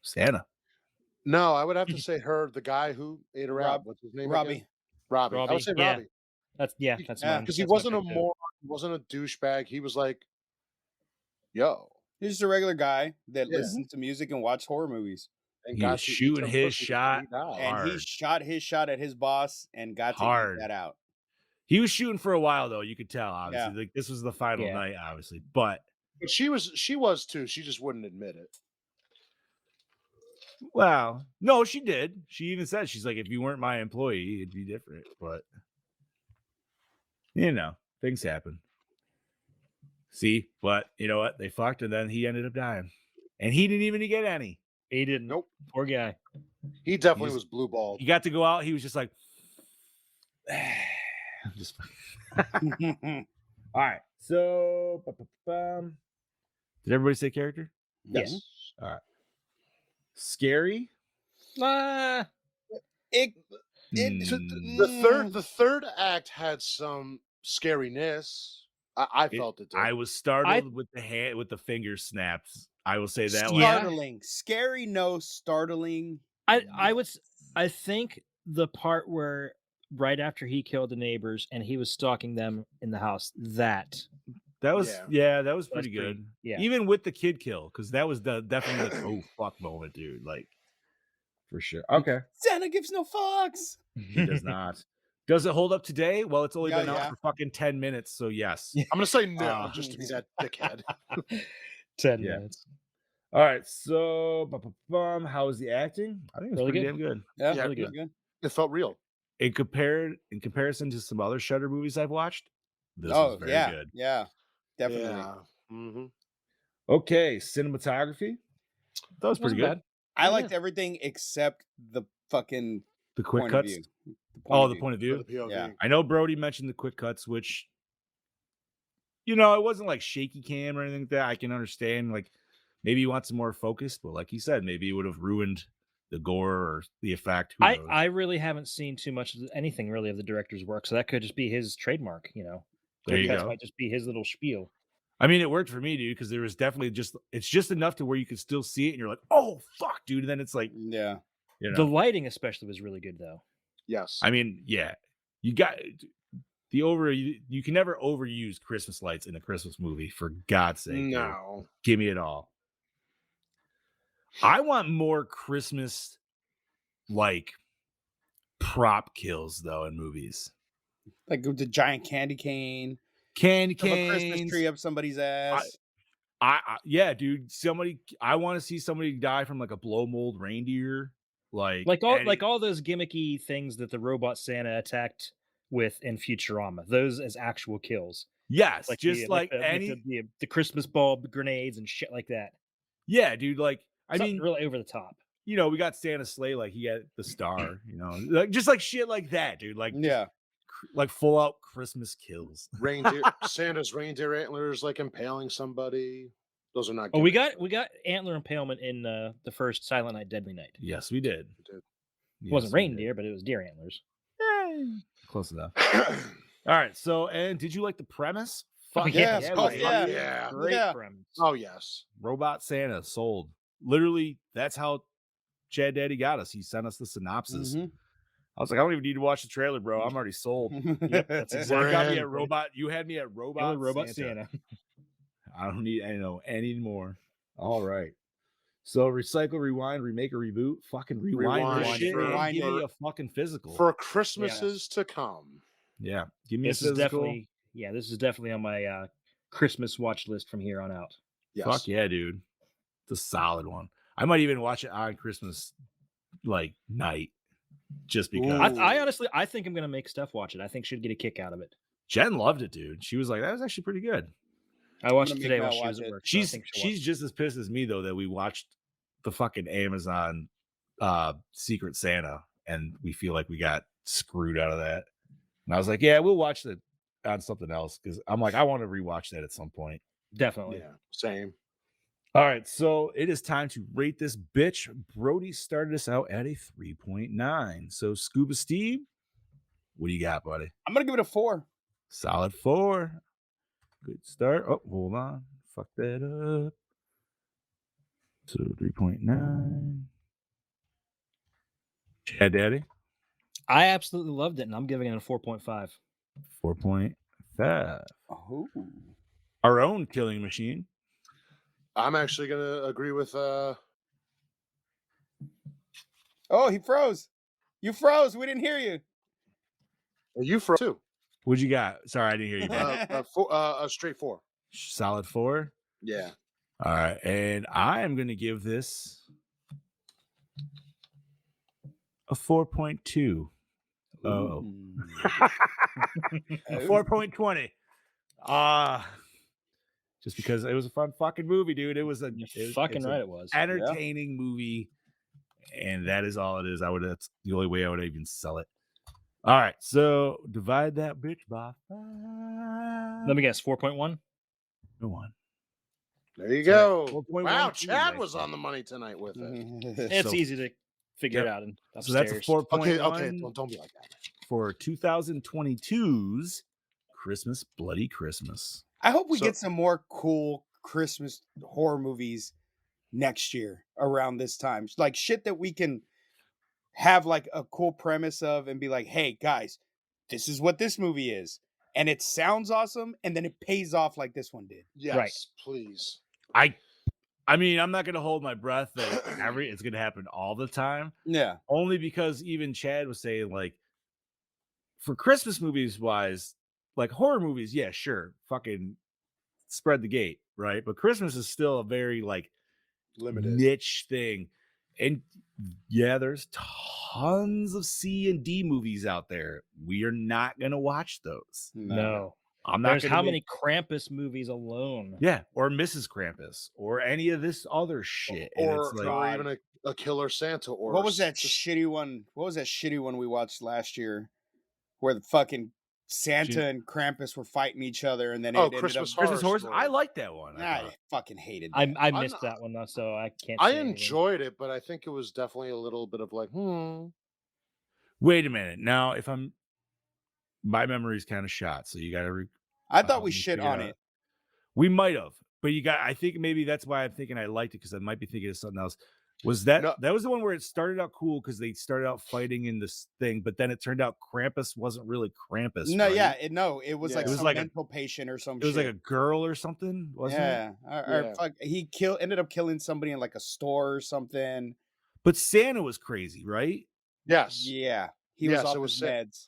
Santa. No, I would have to say her, the guy who ate her out. Rob- What's his name? Robbie. Again? Robbie. I Robbie, would say yeah. Robbie. that's Yeah, mine. Because he That's my wasn't a pick, too. moron, he wasn't a douchebag. He was like, yo. He's just a regular guy that Yeah. listens to music and watch horror movies. And He got was to eat shooting some his pussy shot before he died. And he Hard. shot his shot at his boss and got to Hard. eat that out. He was shooting for a while though. You could tell, obviously. Yeah. Like this was the final Yeah. night, obviously. But But she was too. She just wouldn't admit it. well, no, she did. She even said she's like, if you weren't my employee, it'd be different. But you know, things happen. See, but you know what? They fucked, and then he ended up dying, and he didn't even get any. He didn't. Nope. Poor guy. He definitely He's- was blue balled. He got to go out. He was just like, just. All right. So, did everybody say character? Yes. All right. Scary. Ah, It Hmm. The third act had some scariness. I felt it. Did. I was startled with the finger snaps. I will say that. Yeah. startling. Scary, no. Startling. I think the part where right after he killed the neighbors and he was stalking them in the house, that was that was That's pretty good. pretty- yeah. Even with the kid kill, because that was definitely the oh fuck moment, dude. Like for sure. Okay. Santa gives no fucks. He does not. Does it hold up today? Well, it's only Yeah, been out yeah. for fucking 10 minutes, so yes. I'm gonna say no, just to be that dickhead. 10 Yeah. minutes. All right, so how was the acting? I think it was Really pretty good. damn good. Yeah, Yeah, really good. It felt real. In comparison to some other Shudder movies I've watched, this was very yeah, good. yeah, definitely. Yeah. Mm-hmm. Okay, cinematography. That was pretty Wasn't good. bad. I liked everything except the fucking The quick point of cuts. view. The point of For view. the POV. Yeah. I know Brody mentioned the quick cuts, which it wasn't like shaky cam or anything like that. I can understand, like maybe you want some more focus, but like he said, maybe it would have ruined the gore or the effect. Who knows? I really haven't seen too much of anything really of the director's work, so that could just be his trademark. There you That go. might just be his little spiel. I mean, it worked for me, dude, because there was definitely it's just enough to where you could still see it and you're like, oh fuck, dude. And then it's like, Yeah. The lighting especially was really good though. Yes. I mean, yeah, you got you can never overuse Christmas lights in a Christmas movie, for God's sake. dude. No. Give me it all. I want more Christmas like prop kills though in movies. Like the giant candy cane. Candy Shove a canes. Christmas tree up somebody's ass. Yeah, dude. I want to see somebody die from like a blow mold reindeer. Like all those gimmicky things that the robot Santa attacked with in Futurama. Those as actual kills. Yes, Like just the Christmas bulb grenades and shit like that. Yeah, dude. Like Something really over the top. We got Santa's sleigh, like he had the star, like just like shit like that, dude. Like yeah. like full out Christmas kills. Reindeer. Santa's reindeer antlers like impaling somebody. Those are not. Oh, we gimmicks. got antler impalement in the first Silent Night, Deadly Night. Yes, we did. It wasn't reindeer, but it was deer antlers. Close enough. All right. So, and did you like the premise? Fuck yeah, yeah, oh, buddy. yeah. Great Yeah. premise. Oh yes. Robot Santa sold. Literally, that's how Chad Daddy got us. He sent us the synopsis. Mhm. I was like, I don't even need to watch the trailer, bro. I'm already sold. Yep, that's You exactly. got me at robot. You had me at robot. Robot Santa. Santa. I don't need any more. All right. So recycle, rewind, remake, or reboot. Fucking rewind this shit. Rewind And give me it. a fucking physical. For Christmases to come. Yeah. Give me This a is physical. this is definitely on my Christmas watch list from here on out. Yes. Fuck yeah, dude. It's a solid one. I might even watch it on Christmas like night. Just because. I think I'm gonna make Steph watch it. I think she'd get a kick out of it. Jen loved it, dude. She was like, that was actually pretty good. I watched I'm it gonna today make while Mel she was watch at it. work. So I She's think she'll watch she's just as pissed as me though that we watched the fucking Amazon Secret Santa and we feel like we got screwed out of that. And I was like, yeah, we'll watch it on something else because I'm like, I want to rewatch that at some point. it. Definitely. Yeah. Same. All right, so it is time to rate this bitch. Brody started us out at a 3.9. So Scuba Steve, what do you got, buddy? I'm gonna give it a 4. Solid 4. Good start. Oh, hold on. Fuck that up. So 3.9. Chad Daddy, I absolutely loved it, and I'm giving it a 4.5. 4.5. Oh. Our own killing machine. I'm actually gonna agree with Oh, he froze. You froze. We didn't hear you. you for too. What'd you got? Sorry, I didn't hear you. Bud. A straight 4. Solid 4. Yeah. All right, and I am going to give this a 4.2. Oh, a 4.20. just because it was a fun fucking movie, dude. It was You're fucking it's a right, it was. entertaining movie, and that is all it is. That's the only way I would even sell it. All right, so divide that bitch by 5. Let me guess, 4.1. Go on. There you So, go. 4.1 Wow, too, Chad I was think. on the money tonight with it. It's So- easy to figure Yep. it out. And So that's a upstairs. 4.1 Okay, don't be like that. for 2022's Christmas Bloody Christmas. I hope we So- get some more cool Christmas horror movies next year around this time. Like shit that we can have like a cool premise of and be like, hey guys, this is what this movie is. And it sounds awesome, and then it pays off like this one did. Yes, please. I mean, I'm not gonna hold my breath that it's gonna happen all the time. Yeah. Only because even Chad was saying, like, for Christmas movies wise, like horror movies, yeah, sure, fucking spread the gate, right? But Christmas is still a very like Limited. niche thing. And yeah, there's tons of C and D movies out there. We are not gonna watch those. No. I'm not There's gonna how make- many Krampus movies alone. Yeah, or Mrs. Krampus, or any of this other shit. And Or, it's like, or even a killer Santa. Or What was that just- shitty one? What was that shitty one we watched last year where the fucking Santa and Krampus were fighting each other and then Oh, it ended Christmas up Christmas Horror Horse. Story. I like that one. I I thought. fucking hated I that. I I'm missed not- that one though, so I can't. I say anything. enjoyed it, but I think it was definitely a little bit of like, Wait a minute. Now, if I'm, my memory's kind of shot, so you got to. I thought we let me shit figure on out. it. We might have, but you got. I think maybe that's why I'm thinking I liked it, because I might be thinking of something else. Was that No. that was the one where it started out cool because they started out fighting in this thing, but then it turned out Krampus wasn't really Krampus. No, right? yeah, it was Yeah. like It was some like a- mental patient or some It was shit. like a girl or something, wasn't it? yeah, or Yeah. fuck, he ended up killing somebody in like a store or something. But Santa was crazy, right? yes. Yeah, he Yes, was off it was his Sa- meds.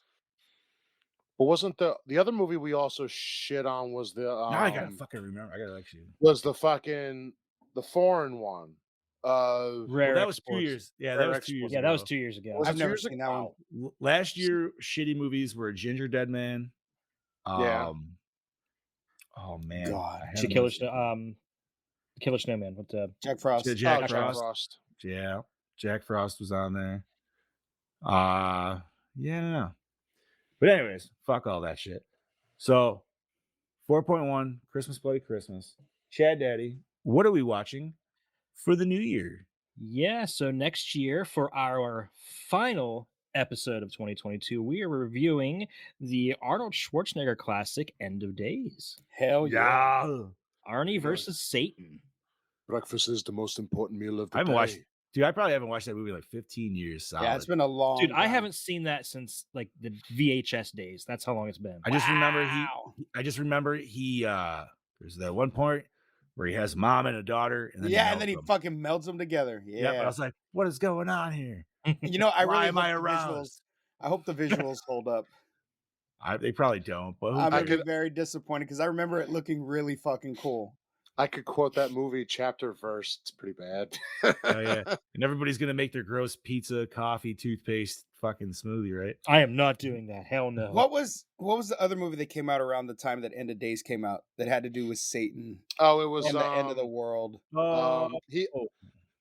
But wasn't the other movie we also shit on was the Now I gotta fucking remember. I gotta actually. was the fucking the foreign one. Rare Well, that was 2 Exports. years. Yeah, Rare that was 2 years. Yeah, that was ago. 2 years ago. Was it I've 2 never years seen ago? that one. Last year, shitty movies were Ginger Dead Man. Yeah. Oh man. God. I had The them Killer, on- Killer Snowman with the Jack Frost. Yeah, Jack Oh, Jack Frost. Frost. Yeah, Jack Frost was on there. Yeah, no. But anyways, fuck all that shit. So 4.1 Christmas Bloody Christmas. Chad Daddy, what are we watching for the new year? Yeah, so next year for our final episode of 2022, we are reviewing the Arnold Schwarzenegger classic End of Days. Hell yeah. Arnie Yeah. versus Satan. Breakfast is the most important meal of the I haven't day. watched, dude. I probably haven't watched that movie in like 15 years. Solid. Yeah, it's been a long Dude, I time. haven't seen that since like the VHS days. That's how long it's been. I just remember Wow. he there's that one point where he has mom and a daughter, and then Yeah, he and then he melts them. fucking melts them together. Yep, Yeah. and I was like, what is going on here? You know, I Why really am hope I the visuals. aroused? I hope the visuals hold up. They probably don't, but who I'm gonna cares? be very disappointed because I remember it looking really fucking cool. I could quote that movie chapter verse. It's pretty bad. Oh, yeah. And everybody's gonna make their gross pizza, coffee, toothpaste, fucking smoothie, right? I am not doing that. Hell no. What was the other movie that came out around the time that End of Days came out that had to do with Satan Oh, it was and the end of the world?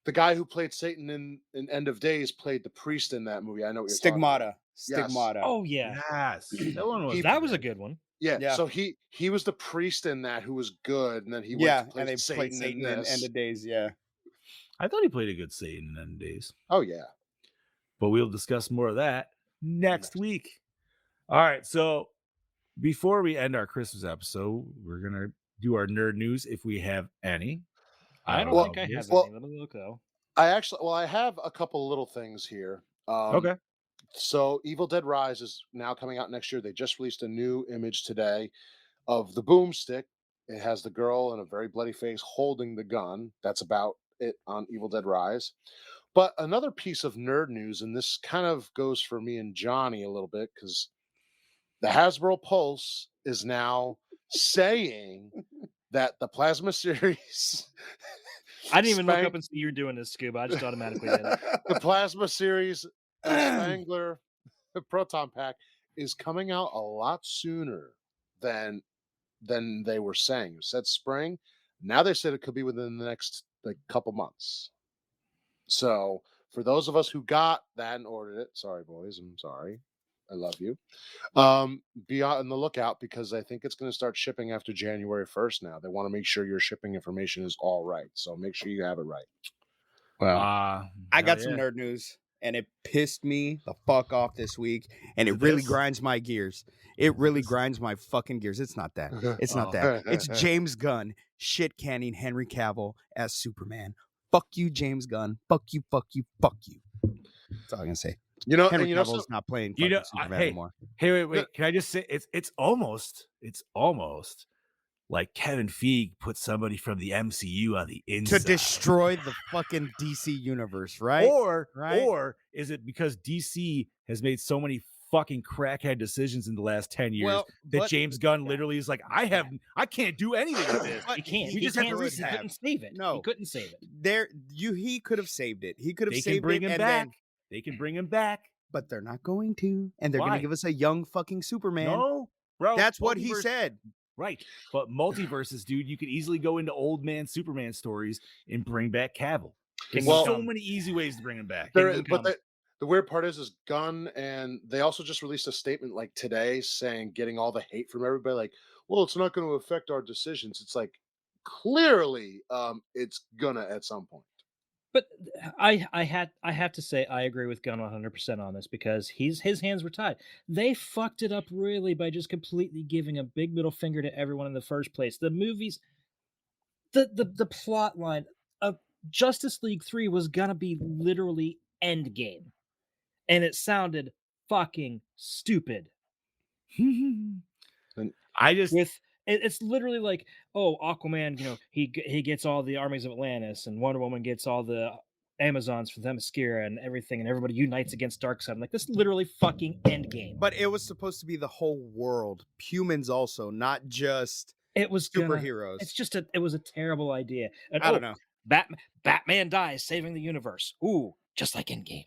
The guy who played Satan in End of Days played the priest in that movie. I know what you're talking about. Stigmata. Yes. Stigmata. Oh yeah, yes, that one was. that was a good one. Yeah, Yeah. so he was the priest in that who was good, and then he yeah, went to play and they Satan, played Satan in this. End of Days. Yeah. I thought he played a good Satan in days, Oh yeah, but we'll discuss more of that next week. All right, so before we end our Christmas episode, we're gonna do our nerd news if we have any. I don't Well- think I have well- any. Let me look though. I have a couple little things here. Okay. So Evil Dead Rise is now coming out next year. They just released a new image today of the boomstick. It has the girl in a very bloody face holding the gun. That's about it on Evil Dead Rise. But another piece of nerd news, and this kind of goes for me and Johnny a little bit, because the Hasbro Pulse is now saying that the Plasma series. I didn't even look Spank- up and see you were doing this, Scuba. I just automatically did it. the Plasma series Spangler Proton Pack is coming out a lot sooner than than they were saying. It said spring. Now they said it could be within the next like couple months. So for those of us who got that and ordered it, sorry boys, I'm sorry. I love you. Be on the lookout because I think it's going to start shipping after January 1st now. They want to make sure your shipping information is all right. So make sure you have it right. Well, I I got some nerd news, and it pissed me the fuck off this week, and it really grinds my gears. It really grinds my fucking gears. It's not that. It's not that. It's James Gunn shit canning Henry Cavill as Superman. Fuck you, James Gunn. Fuck you. Fuck you. Fuck you. That's all I'm gonna say. You know, Henry and you know, Cavill's not playing You fucking know, Superman hey, anymore. hey, wait. Can I just say it's almost like Kevin Feige put somebody from the MCU on the inside To destroy the fucking DC universe, right? Or is it because DC has made so many fucking crackhead decisions in the last 10 years that James Gunn literally is like, I can't do anything with this. He can't. We He just have to can't. He reset. couldn't save it. No. He couldn't save it. He could have saved it. He could have They saved can bring it, him and back. then, They can bring him back. but they're not going to, and they're going Why? to give us a young fucking Superman. No, bro. That's what he multiverse- said. Right. But multiverses, dude, you could easily go into old man Superman stories and bring back Cavill. There's Well- so many easy ways to bring him back. The weird part is Gunn, and they also just released a statement like today saying, getting all the hate from everybody, like, well, it's not going to affect our decisions. It's like, clearly, it's gonna at some point. But I have to say I agree with Gunn 100% on this because his hands were tied. They fucked it up really by just completely giving a big middle finger to everyone in the first place. The movies, the plot line of Justice League 3 was gonna be literally Endgame, and it sounded fucking stupid. I just It's literally like, oh, Aquaman, he gets all the armies of Atlantis, and Wonder Woman gets all the Amazons for Themyscira and everything, and everybody unites against Darkseid. I'm like, this is literally fucking Endgame. But it was supposed to be the whole world, humans also, not just it was superheroes. It was a terrible idea. And, I don't know. Batman dies, saving the universe. Ooh, just like Endgame.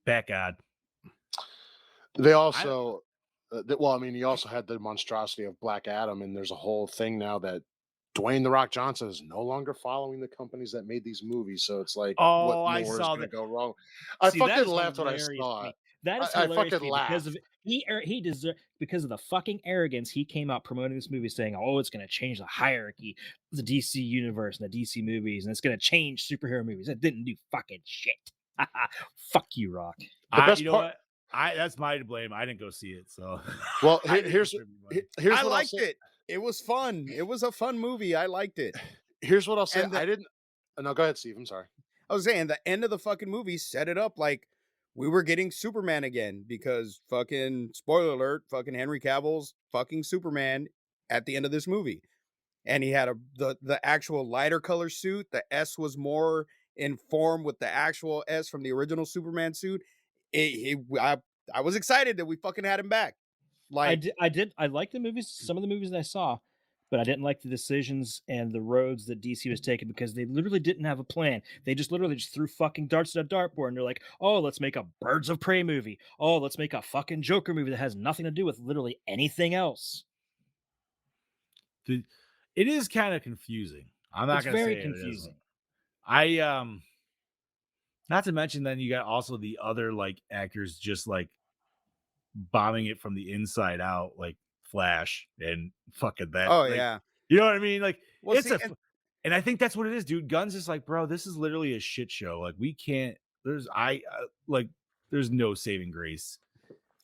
Bat God. They also, you also had the monstrosity of Black Adam, and there's a whole thing now that Dwayne the Rock Johnson is no longer following the companies that made these movies. So it's like, Oh, what I more saw is going to that. go wrong? See, I that fucking is laughed when I hilarious saw to me. it. That is I hilarious fucking to me because laughed. of he deserved because of the fucking arrogance. He came out promoting this movie saying, "Oh, it's going to change the hierarchy of the DC universe and the DC movies, and it's going to change superhero movies." It didn't do fucking shit. Fuck you, Rock. Best part- what? That's my to blame. I didn't go see it, so. Well, I didn't here's contribute money. here's I what I'll liked say. it. It was fun. It was a fun movie. I liked it. Here's what I'll say. And the- I didn't. No, go ahead, Steve. I'm sorry. I was saying the end of the fucking movie set it up like we were getting Superman again because fucking spoiler alert, fucking Henry Cavill's fucking Superman at the end of this movie. And he had the actual lighter color suit. The S was more in form with the actual S from the original Superman suit. I was excited that we fucking had him back. Like I liked the movies, some of the movies that I saw, but I didn't like the decisions and the roads that DC was taking because they literally didn't have a plan. They just literally just threw fucking darts at a dartboard and they're like, oh, let's make a Birds of Prey movie. Oh, let's make a fucking Joker movie that has nothing to do with literally anything else. It is kind of confusing. I'm not It's going to say very it isn't. confusing. Not to mention then you got also the other like actors just like bombing it from the inside out, like Flash and fucking that. oh like, yeah. you know what I mean? Like Well, it's see, and I think that's what it is, dude. Guns just like, bro, this is literally a shit show. Like we can't. There's no saving grace.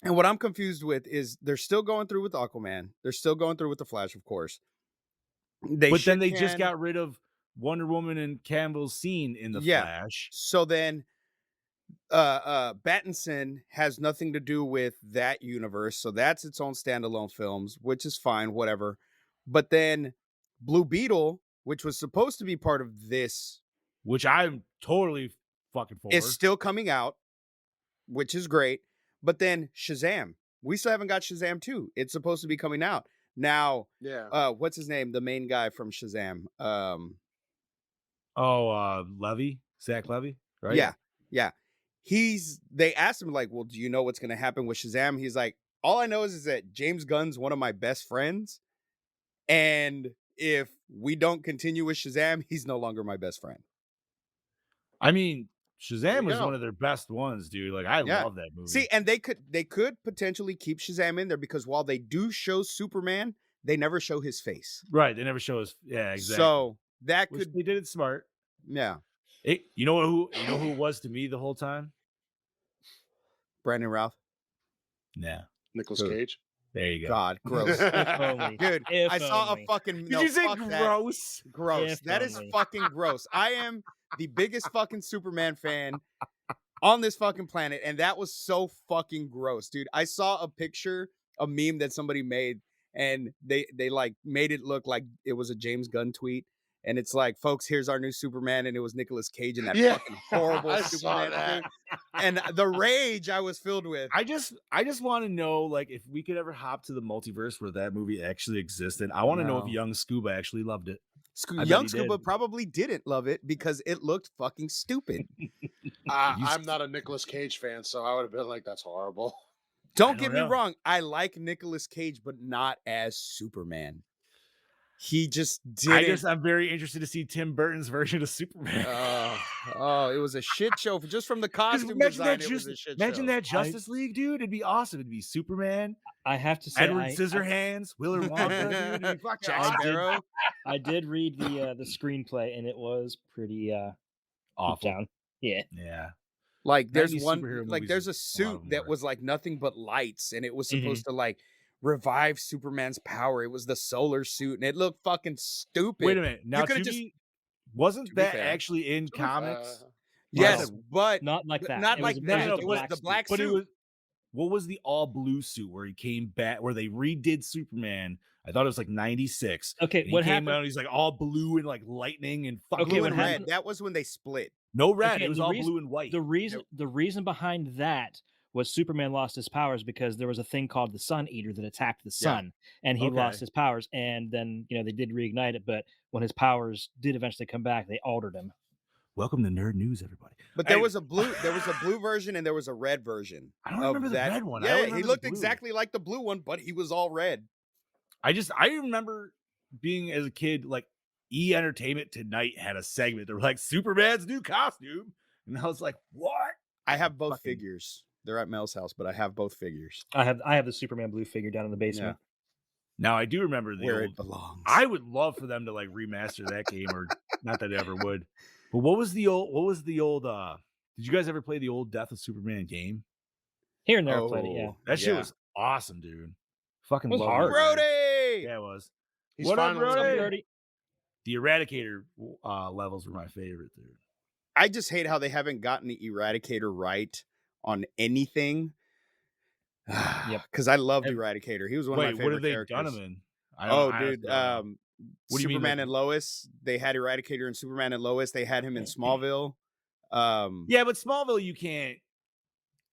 And what I'm confused with is they're still going through with Aquaman. They're still going through with the Flash, of course. But then they just got rid of Wonder Woman and Campbell's scene in the Flash. So then Pattinson has nothing to do with that universe. So that's its own standalone films, which is fine, whatever. But then Blue Beetle, which was supposed to be part of this, which I'm totally fucking for. It's still coming out, which is great. But then Shazam. We still haven't got Shazam 2. It's supposed to be coming out. Now, what's his name? The main guy from Shazam. Levy? Zach Levy? Right? Yeah. They asked him, like, well, do you know what's going to happen with Shazam? He's like, all I know is that James Gunn's one of my best friends. And if we don't continue with Shazam, he's no longer my best friend. I mean, There Shazam you was go. one of their best ones, dude. Like, I Yeah. love that movie. See, and they could potentially keep Shazam in there because while they do show Superman, they never show his face. Right. They never show us. Yeah, exactly. So that Which could, they did it smart. yeah. You know who it was to me the whole time? Brandon Routh. Yeah. Nicolas Who? Cage. There you go. God, gross. If only. Dude, If I saw only. a fucking. Did No, you say fuck that. gross? Gross. If That is only. fucking gross. I am the biggest fucking Superman fan on this fucking planet, and that was so fucking gross, dude. I saw a meme that somebody made, and they like made it look like it was a James Gunn tweet. And it's like, folks, here's our new Superman, and it was Nicolas Cage in that Yeah, fucking horrible I saw Superman that. suit. And the rage I was filled with. I just want to know, like, if we could ever hop to the multiverse where that movie actually existed. I want to know if No. young Scuba actually loved it. I bet Young he Scuba did. probably didn't love it because it looked fucking stupid. I'm not a Nicolas Cage fan, so I would have been like, "That's horrible." Don't don't get me know. wrong. I like Nicolas Cage, but not as Superman. He just didn't. I'm very interested to see Tim Burton's version of Superman. It was a shit show. Just from the 'Cause costume imagine design, that, it was a shit imagine show. that Justice League, dude. It'd be awesome. It'd be Superman, I have to say, Edward I Scissorhands, Willard Wonka, dude. It'd be fucking Jack awesome. Sparrow. did read the screenplay, and it was pretty Awful. down. Yeah. Yeah. Like there's 90s one, superhero like movies, there's a a lot of suit them that were. was like nothing but lights, and it was Mhm. supposed to like revive Superman's power. It was the solar suit, and it looked fucking stupid. Wait a minute. Now, could've to just- me, wasn't to be that fair- actually in To be comics? fair. Yes, No. but Not like that. Not It like was- No, that. no, It was the suit. black But it suit. was, what was the all blue suit where he came back, where they redid Superman? I thought it was like 96. Okay, And he what came happened? out, he's like all blue and like lightning and fucking Okay, Blue what and red. happened- That was when they split. no red. Okay, It was the all reason- blue and white. The reason behind that was Superman lost his powers because there was a thing called the Sun Eater that attacked the sun, and he lost Okay. his powers. And then they did reignite it, but when his powers did eventually come back, they altered him. Welcome to Nerd News, everybody. But there Hey, was a blue version and there was a red version. I don't of remember the that. red one. I Yeah, only he remember the looked blue. exactly like the blue one, but he was all red. I remember being as a kid, like E Entertainment Tonight had a segment. They were like Superman's new costume, and I was like, what? I have both Fucking- figures. They're at Mel's house, but I have both figures I have the Superman blue figure down in the basement. Now I do remember the where old. it belongs. I would love for them to like remaster that game, or not that they ever would. But what was the old? Did you guys ever play the old Death of Superman game? Here and there, I played it. Yeah. That shit yeah. was awesome, dude. Fucking It was loved hard. Brody. Yeah, it was. He's What up, finally Brody? What's up, Brody? The Eradicator levels were my favorite, dude. I just hate how they haven't gotten the Eradicator right on anything. Yep. Because I loved And- Eradicator. He was one Wait, of my what favorite have they characters. done him in? Oh, I dude. don't know. What do you mean, Superman like- and Lois. They had Eradicator and Superman and Lois. They had him in Smallville. Yeah, but Smallville,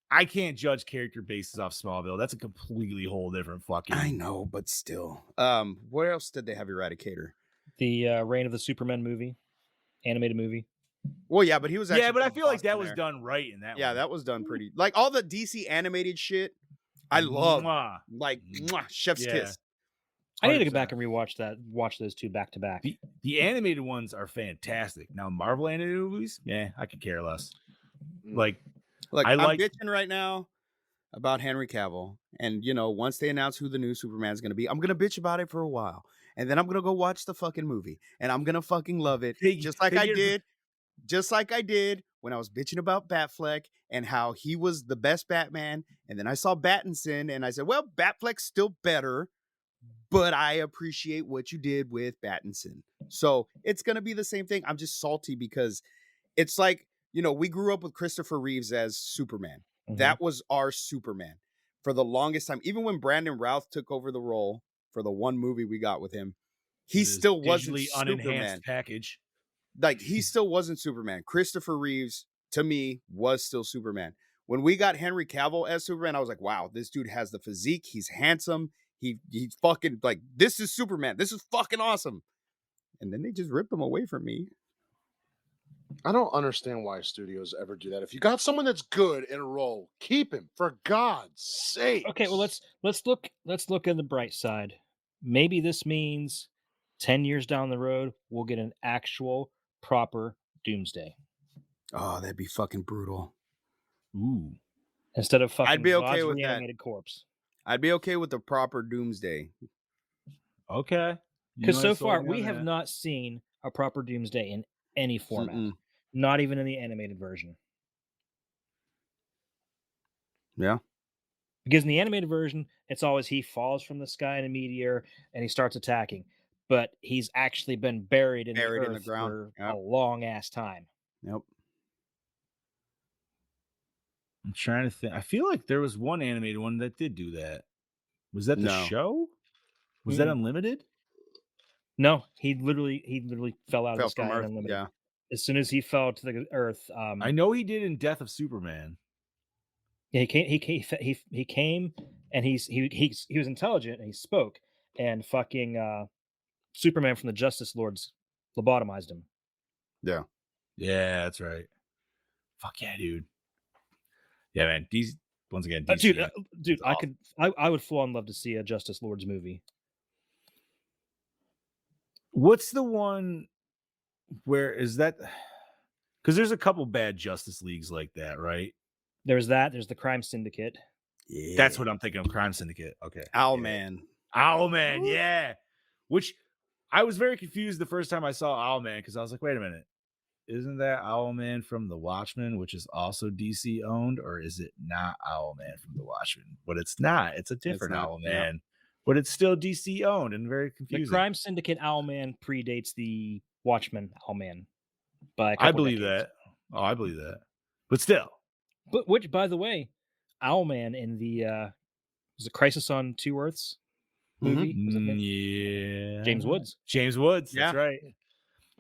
I can't judge character bases off Smallville. That's a completely whole different fucking. I know, but still. Where else did they have Eradicator? The Reign of the Supermen movie, animated movie. Well, yeah, but he was actually Yeah, but I from feel like that Boston was there. done right in that. Yeah, one. that was done pretty. Like all the DC animated shit, I love. Mwah. Like Chef's Yeah. kiss. I need to go 100%. back and watch those two back to back. The animated ones are fantastic. Now Marvel animated movies, yeah, I could care less. Like Look, I I'm like- bitching right now about Henry Cavill, and once they announce who the new Superman's gonna be, I'm gonna bitch about it for a while, and then I'm gonna go watch the fucking movie, and I'm gonna fucking love it, They- just like they I get- did when I was bitching about Batfleck and how he was the best Batman, and then I saw Pattinson, and I said, well, Batfleck's still better, but I appreciate what you did with Pattinson. So it's gonna be the same thing. I'm just salty because it's like, we grew up with Christopher Reeves as Superman. Mhm. That was our Superman for the longest time. Even when Brandon Routh took over the role for the one movie we got with him, he this still wasn't digitally Superman. unenhanced package. Like he still wasn't Superman. Christopher Reeves, to me, was still Superman. When we got Henry Cavill as Superman, I was like, wow, this dude has the physique. He's handsome. He's fucking like, this is Superman. This is fucking awesome. And then they just ripped him away from me. I don't understand why studios ever do that. If you got someone that's good in a role, keep him for God's sake. Okay, well let's look at the bright side. maybe this means 10 years down the road, we'll get an actual proper Doomsday Oh, that'd be fucking brutal. Ooh. instead of fucking be okay God's with that. reanimated corpse. I'd be okay with the proper Doomsday. Okay. You Because know so what, sold far, me we on have that. not seen a proper Doomsday in any format, Mm-mm. not even in the animated version. Yeah. Because in the animated version, it's always he falls from the sky in a meteor and he starts attacking. But he's actually been buried in the Buried in the earth ground. for Yep. a long ass time. Yep. I'm trying to think. I feel like there was one animated one that did do that. Was that the No. show? Was that Mm. Unlimited? No, he literally fell out of Fell the sky from in Earth. Unlimited. Yeah. As soon as he fell to the earth, I know he did in Death of Superman. yeah, he came and he was intelligent and he spoke, and fucking Superman from the Justice Lords lobotomized him. Yeah. Yeah, that's right. Fuck yeah, dude. Yeah, man. These once again, DC. Dude, it's I awesome. I would full on love to see a Justice Lords movie. What's the one where is that? Because there's a couple bad Justice Leagues like that, right? There's the Crime Syndicate. Yeah. That's what I'm thinking of. Crime Syndicate. Okay. Owlman. Owlman, yeah. Which I was very confused the first time I saw Owlman because I was like, wait a minute. Isn't that Owlman from The Watchmen, which is also DC owned, or is it not Owlman from The Watchmen? But it's not. It's a different not, Owlman, yeah. but it's still DC owned and very The confusing. Crime Syndicate Owlman predates the Watchmen Owlman by a I couple believe decades. that. Oh, I believe that. But still, But which, by the way, Owlman in the was it Crisis on Two Earths movie? Was it him? yeah, James Woods. James Woods. Yeah. That's right.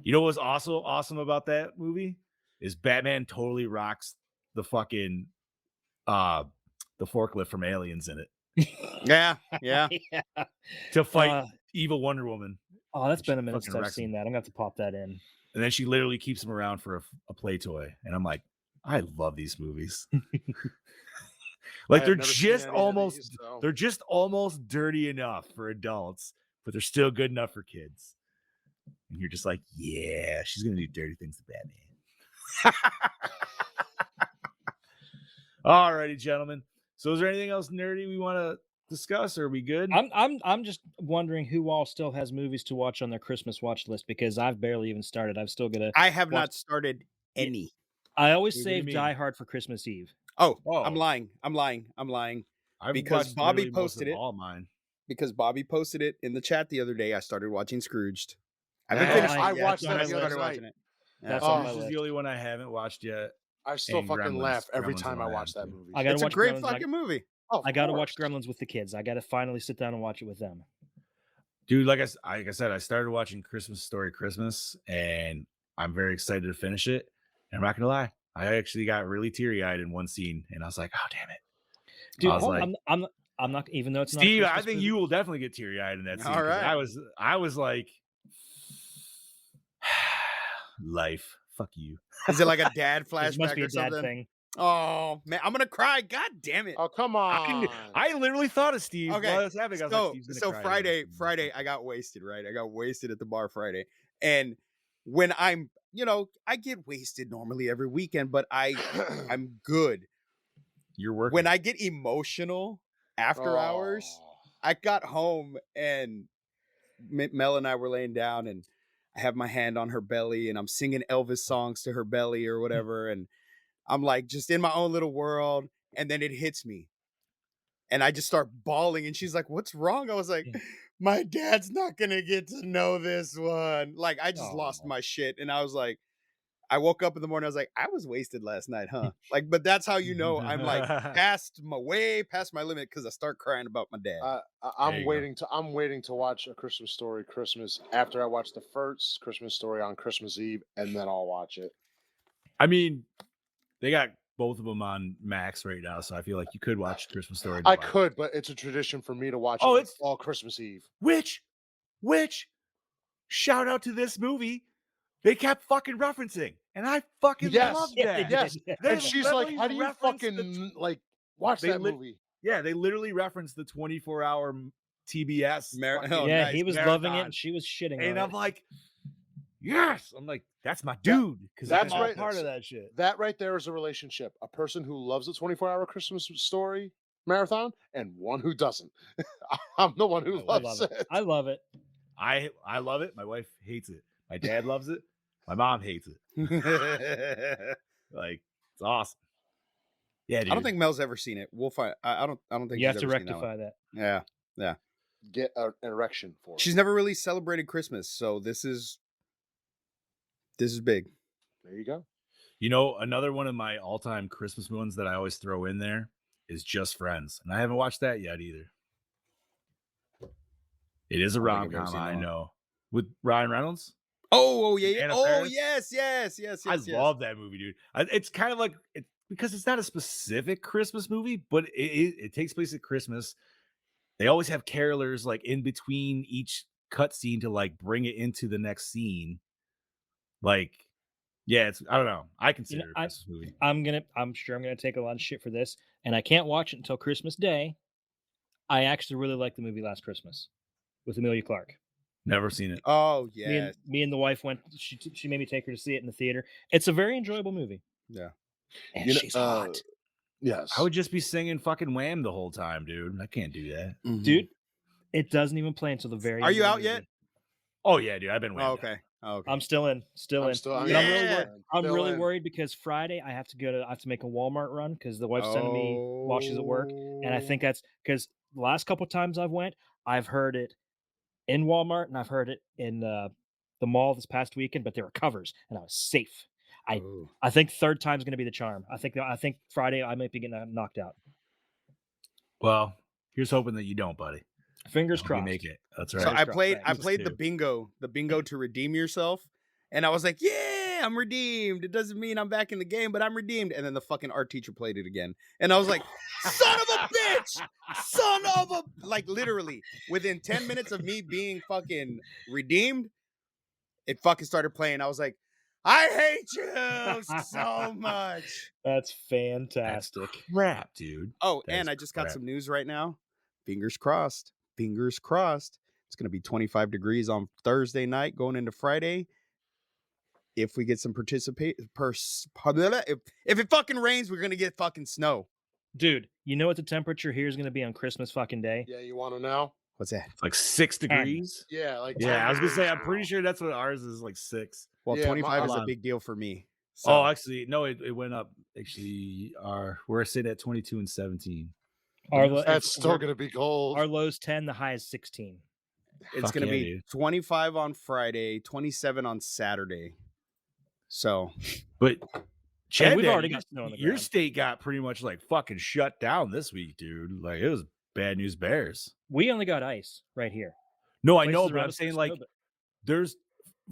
You know what's also awesome about that movie is Batman totally rocks the fucking the forklift from Aliens in it Yeah. Yeah. Yeah. to fight evil Wonder Woman. Oh, that's She been a minute fucking since I've wrecks seen him. that. I'm gonna have to pop that in. And then she literally keeps him around for a play toy. And I'm like, I love these movies. Like I have never seen any of these, so- they're just almost dirty enough for adults, but they're still good enough for kids. And you're just like, yeah, she's gonna do dirty things to Batman. Alrighty, gentlemen. So is there anything else nerdy we want to discuss? Or are we good? I'm just wondering who all still has movies to watch on their Christmas watch list because I've barely even started. I've still got to. I have Watch- not started any. I always What do you save mean? Die Hard for Christmas Eve. Oh, Oh. I'm lying. I've because watched Bobby literally most posted of it. all mine. Because Bobby posted it in the chat the other day. I started watching Scrooged. I haven't Yeah, finished I it yet, watched but that I the other started night. watching it. Yeah. That's Oh, on my This is list. the only one I haven't watched yet. I still And fucking Gremlins. laugh every Gremlins time are I my watch that answer. movie. I gotta It's a watch great Gremlins. fucking movie. Oh, I gotta of watch course. Gremlins with the kids. I gotta finally sit down and watch it with them. Dude, like I said, I started watching Christmas Story Christmas, and I'm very excited to finish it. And I'm not gonna lie, I actually got really teary eyed in one scene, and I was like, "Oh damn it, Dude, I was like, I'm not. Even though it's Steve, not a I Christmas think movie, you will definitely get teary eyed in that scene." All 'Cause right. I was like, life, fuck you. Is it like a dad It must flashback be or a dad something? thing. Oh man, I'm gonna cry. God damn it. Oh, come on. I literally thought of Steve Okay, while I was having. I was like, So, Steve's gonna so cry Friday, I got wasted, right? I got wasted at the bar Friday. And when I'm, I get wasted normally every weekend, but I'm good. You're working. When I get emotional after hours, Oh. I got home and Mel and I were laying down and I have my hand on her belly and I'm singing Elvis songs to her belly or whatever. And I'm like just in my own little world. And then it hits me. And I just start bawling. And she's like, "What's wrong?" I was like, Yeah. "My dad's not going to get to know this one." Like, I just lost Aw. my shit. And I was like, I woke up in the morning. I was like, I was wasted last night, huh? Like, but that's how you know I'm like way past my limit because I start crying about my dad. I- There I'm you go. waiting to watch A Christmas Story Christmas after I watch the first Christmas Story on Christmas Eve, and then I'll watch it. I mean, they got both of them on Max right now, so I feel like you could watch Christmas Story. I could, but it's a tradition for me to watch Oh, it it's- all Christmas Eve. Which shout out to this movie. They kept fucking referencing, and I fucking Yes, love Yeah, they that. did. Yes, They and she's like, literally "How do you referenced fucking like watch they that lit- movie?" Yeah, they literally referenced the 24-hour TBS. Oh, yeah, nice. he was loving it, marathon. and she was shitting And on I'm it. like, yes. I'm like, that's my dude. Because that's I'm all right. part of that shit. That right there is a relationship. A person who loves a 24-hour Christmas story marathon and one who doesn't. I'm the one who I loves love it. it. I love it. I love it. My wife hates it. My dad loves it. My mom hates it. Like, it's awesome. Yeah, dude. I don't think Mel's ever seen it. We'll find. I don't think You she's have to ever seen that one. rectify that. Yeah, yeah. Get an erection for it. She's never really celebrated Christmas, so this is big. There you go. You know, another one of my all-time Christmas ones that I always throw in there is Just Friends, and I haven't watched that yet either. It is a I don't think I've ever rom-com, seen that I one. know, with Ryan Reynolds. Oh yeah, yeah. Anna Oh Faris? yes. I love that movie, dude. It's kind of like because it's not a specific Christmas movie, but it takes place at Christmas. They always have carolers like in between each cutscene to like bring it into the next scene. Like, yeah, it's I don't know. I consider it a Christmas movie. I'm sure I'm gonna take a lot of shit for this, and I can't watch it until Christmas Day. I actually really like the movie Last Christmas with Emilia Clarke. Never seen it. Oh yeah. Me and the wife went. She made me take her to see it in the theater. It's a very enjoyable movie. Yeah. And You know, she's hot, Yes. I would just be singing fucking Wham the whole time, dude. I can't do that. dude. It doesn't even play until the very. Are end you of the out yet? movie. Oh yeah, dude. I've been Oh, Wham. okay. Oh, okay. I'm still in. I'm still- But yeah. I'm really worried. I'm Still really in. worried because Friday I have to make a Walmart run because the wife's sending me while she's at work, and I think that's because the last couple times I've went, I've heard it in Walmart and I've heard it in the mall this past weekend, but there were covers and I was safe. Ooh. I think third time's going to be the charm. I think Friday I might be getting knocked out. Well, here's hoping that you don't, buddy. Fingers Hope you crossed. make it. That's right. So I Fingers played crossed. the bingo to redeem yourself. And I was like, yeah, I'm redeemed. It doesn't mean I'm back in the game, but I'm redeemed. And then the fucking art teacher played it again. And I was like, son of a bitch! Son of a like literally within 10 minutes of me being fucking redeemed, it fucking started playing. I was like, I hate you so much. That's fantastic. Crap, dude. Oh, That and is I just got crap. some news right now. Fingers crossed. Fingers crossed. It's gonna be 25 degrees on Thursday night going into Friday. If we get some if it fucking rains, we're gonna get fucking snow. Dude, you know what the temperature here is going to be on Christmas fucking day? Yeah, you want to know? What's that? It's like 6 degrees. Yeah, like Yeah, I was gonna 10 say I'm degrees pretty now. sure that's what ours is, like 6. Well, Yeah, 25 is hold a on. big deal for me. Oh, actually, no, it went up. Actually, we're sitting at 22 and 17. That's still gonna be cold. Our low's 10, the high is 16. It's Fuck gonna yeah, be dude. 25 on Friday, 27 on Saturday. So But Chad, we've Dad, already got snow on the your ground. state got pretty much like fucking shut down this week, dude. Like it was bad news bears. We only got ice right here. No, I Places know, but around I'm us got saying snow, like but- there's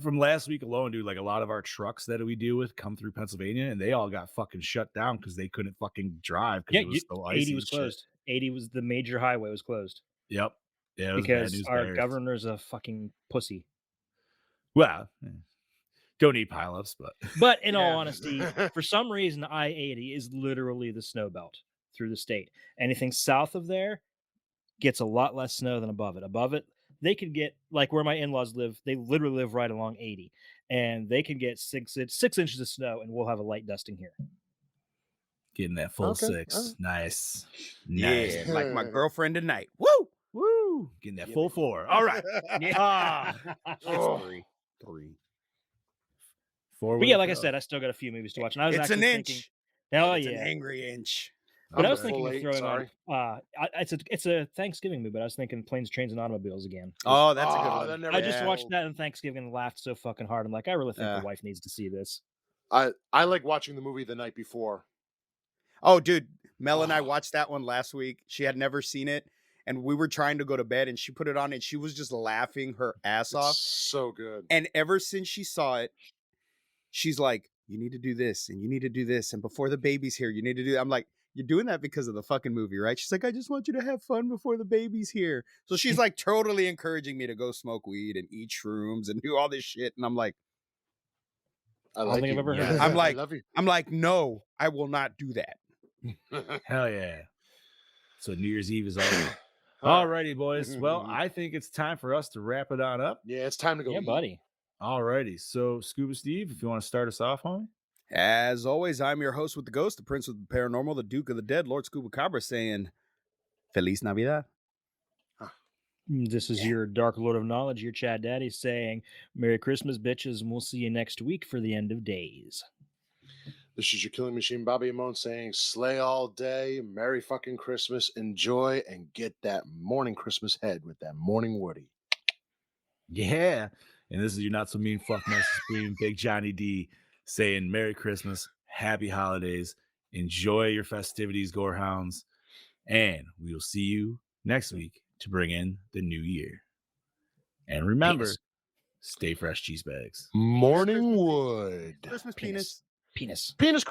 from last week alone, dude. Like a lot of our trucks that we deal with come through Pennsylvania, and they all got fucking shut down because they couldn't fucking drive yeah, because it was so icy. 80 was and shit. closed. 80 was the major highway was closed Yep. Yeah, it was bad because news our bears. governor's a fucking pussy. Well, don't need pileups, but But in all Yeah. honesty, for some reason, I-80 is literally the snow belt through the state. Anything south of there gets a lot less snow than above it. Above it, they could get like where my in-laws live. They literally live right along 80, and they can get 6 inches of snow, and we'll have a light dusting here. getting that full Okay, 6. alright. Nice. yeah, Nice. like my girlfriend tonight. Woo! Woo! Getting that full 4. All right. Ah, Oh. It's 3. 4. But yeah, like I said, I still got a few movies to watch. And I was It's an actually inch. thinking, hell It's yeah. an angry inch. But I I'm was a thinking full of 8, throwing sorry. on. It's a Thanksgiving movie. But I was thinking Planes, Trains, and Automobiles again. Oh, that's a good Oh, one. that never I just Yeah. watched that on Thanksgiving and laughed so fucking hard. I'm like, I really think Yeah. the wife needs to see this. I like watching the movie the night before. Oh, dude, Mel and I watched that one last week. She had never seen it, and we were trying to go to bed, and she put it on, and she was just laughing her ass It's off. so good. And ever since she saw it, she's like, "You need to do this, and you need to do this, and before the baby's here, you need to do." I'm like, "You're doing that because of the fucking movie, right?" She's like, "I just want you to have fun before the baby's here." So she's like totally encouraging me to go smoke weed and eat shrooms and do all this shit, and I'm like, I don't like think I've you. ever heard of that. I'm like- I love you. "No, I will not do that." Hell yeah. So New Year's Eve is all Alrighty, boys. Well, I think it's time for us to wrap it on up. Yeah, it's time to go. Yeah, eat. buddy. Alrighty. So, Scuba Steve, if you want to start us off, homie. As always, I'm your host with the ghost, the prince of the paranormal, the duke of the dead, Lord Scuba Cabra, saying Feliz Navidad. This is your Dark Lord of Knowledge, your Chad Daddy, saying Merry Christmas, bitches, and we'll see you next week for the end of days. This is your killing machine, Bobby Amon, saying slay all day, Merry fucking Christmas, enjoy, and get that morning Christmas head with that morning Woody. Yeah. And this is your not so mean fluff master supreme, Big Johnny D, saying Merry Christmas, Happy Holidays, enjoy your festivities, Gorehounds, and we will see you next week to bring in the new year. And remember, stay fresh, cheese bags. Morning Wood. Christmas Penis. penis. Penis. Penis.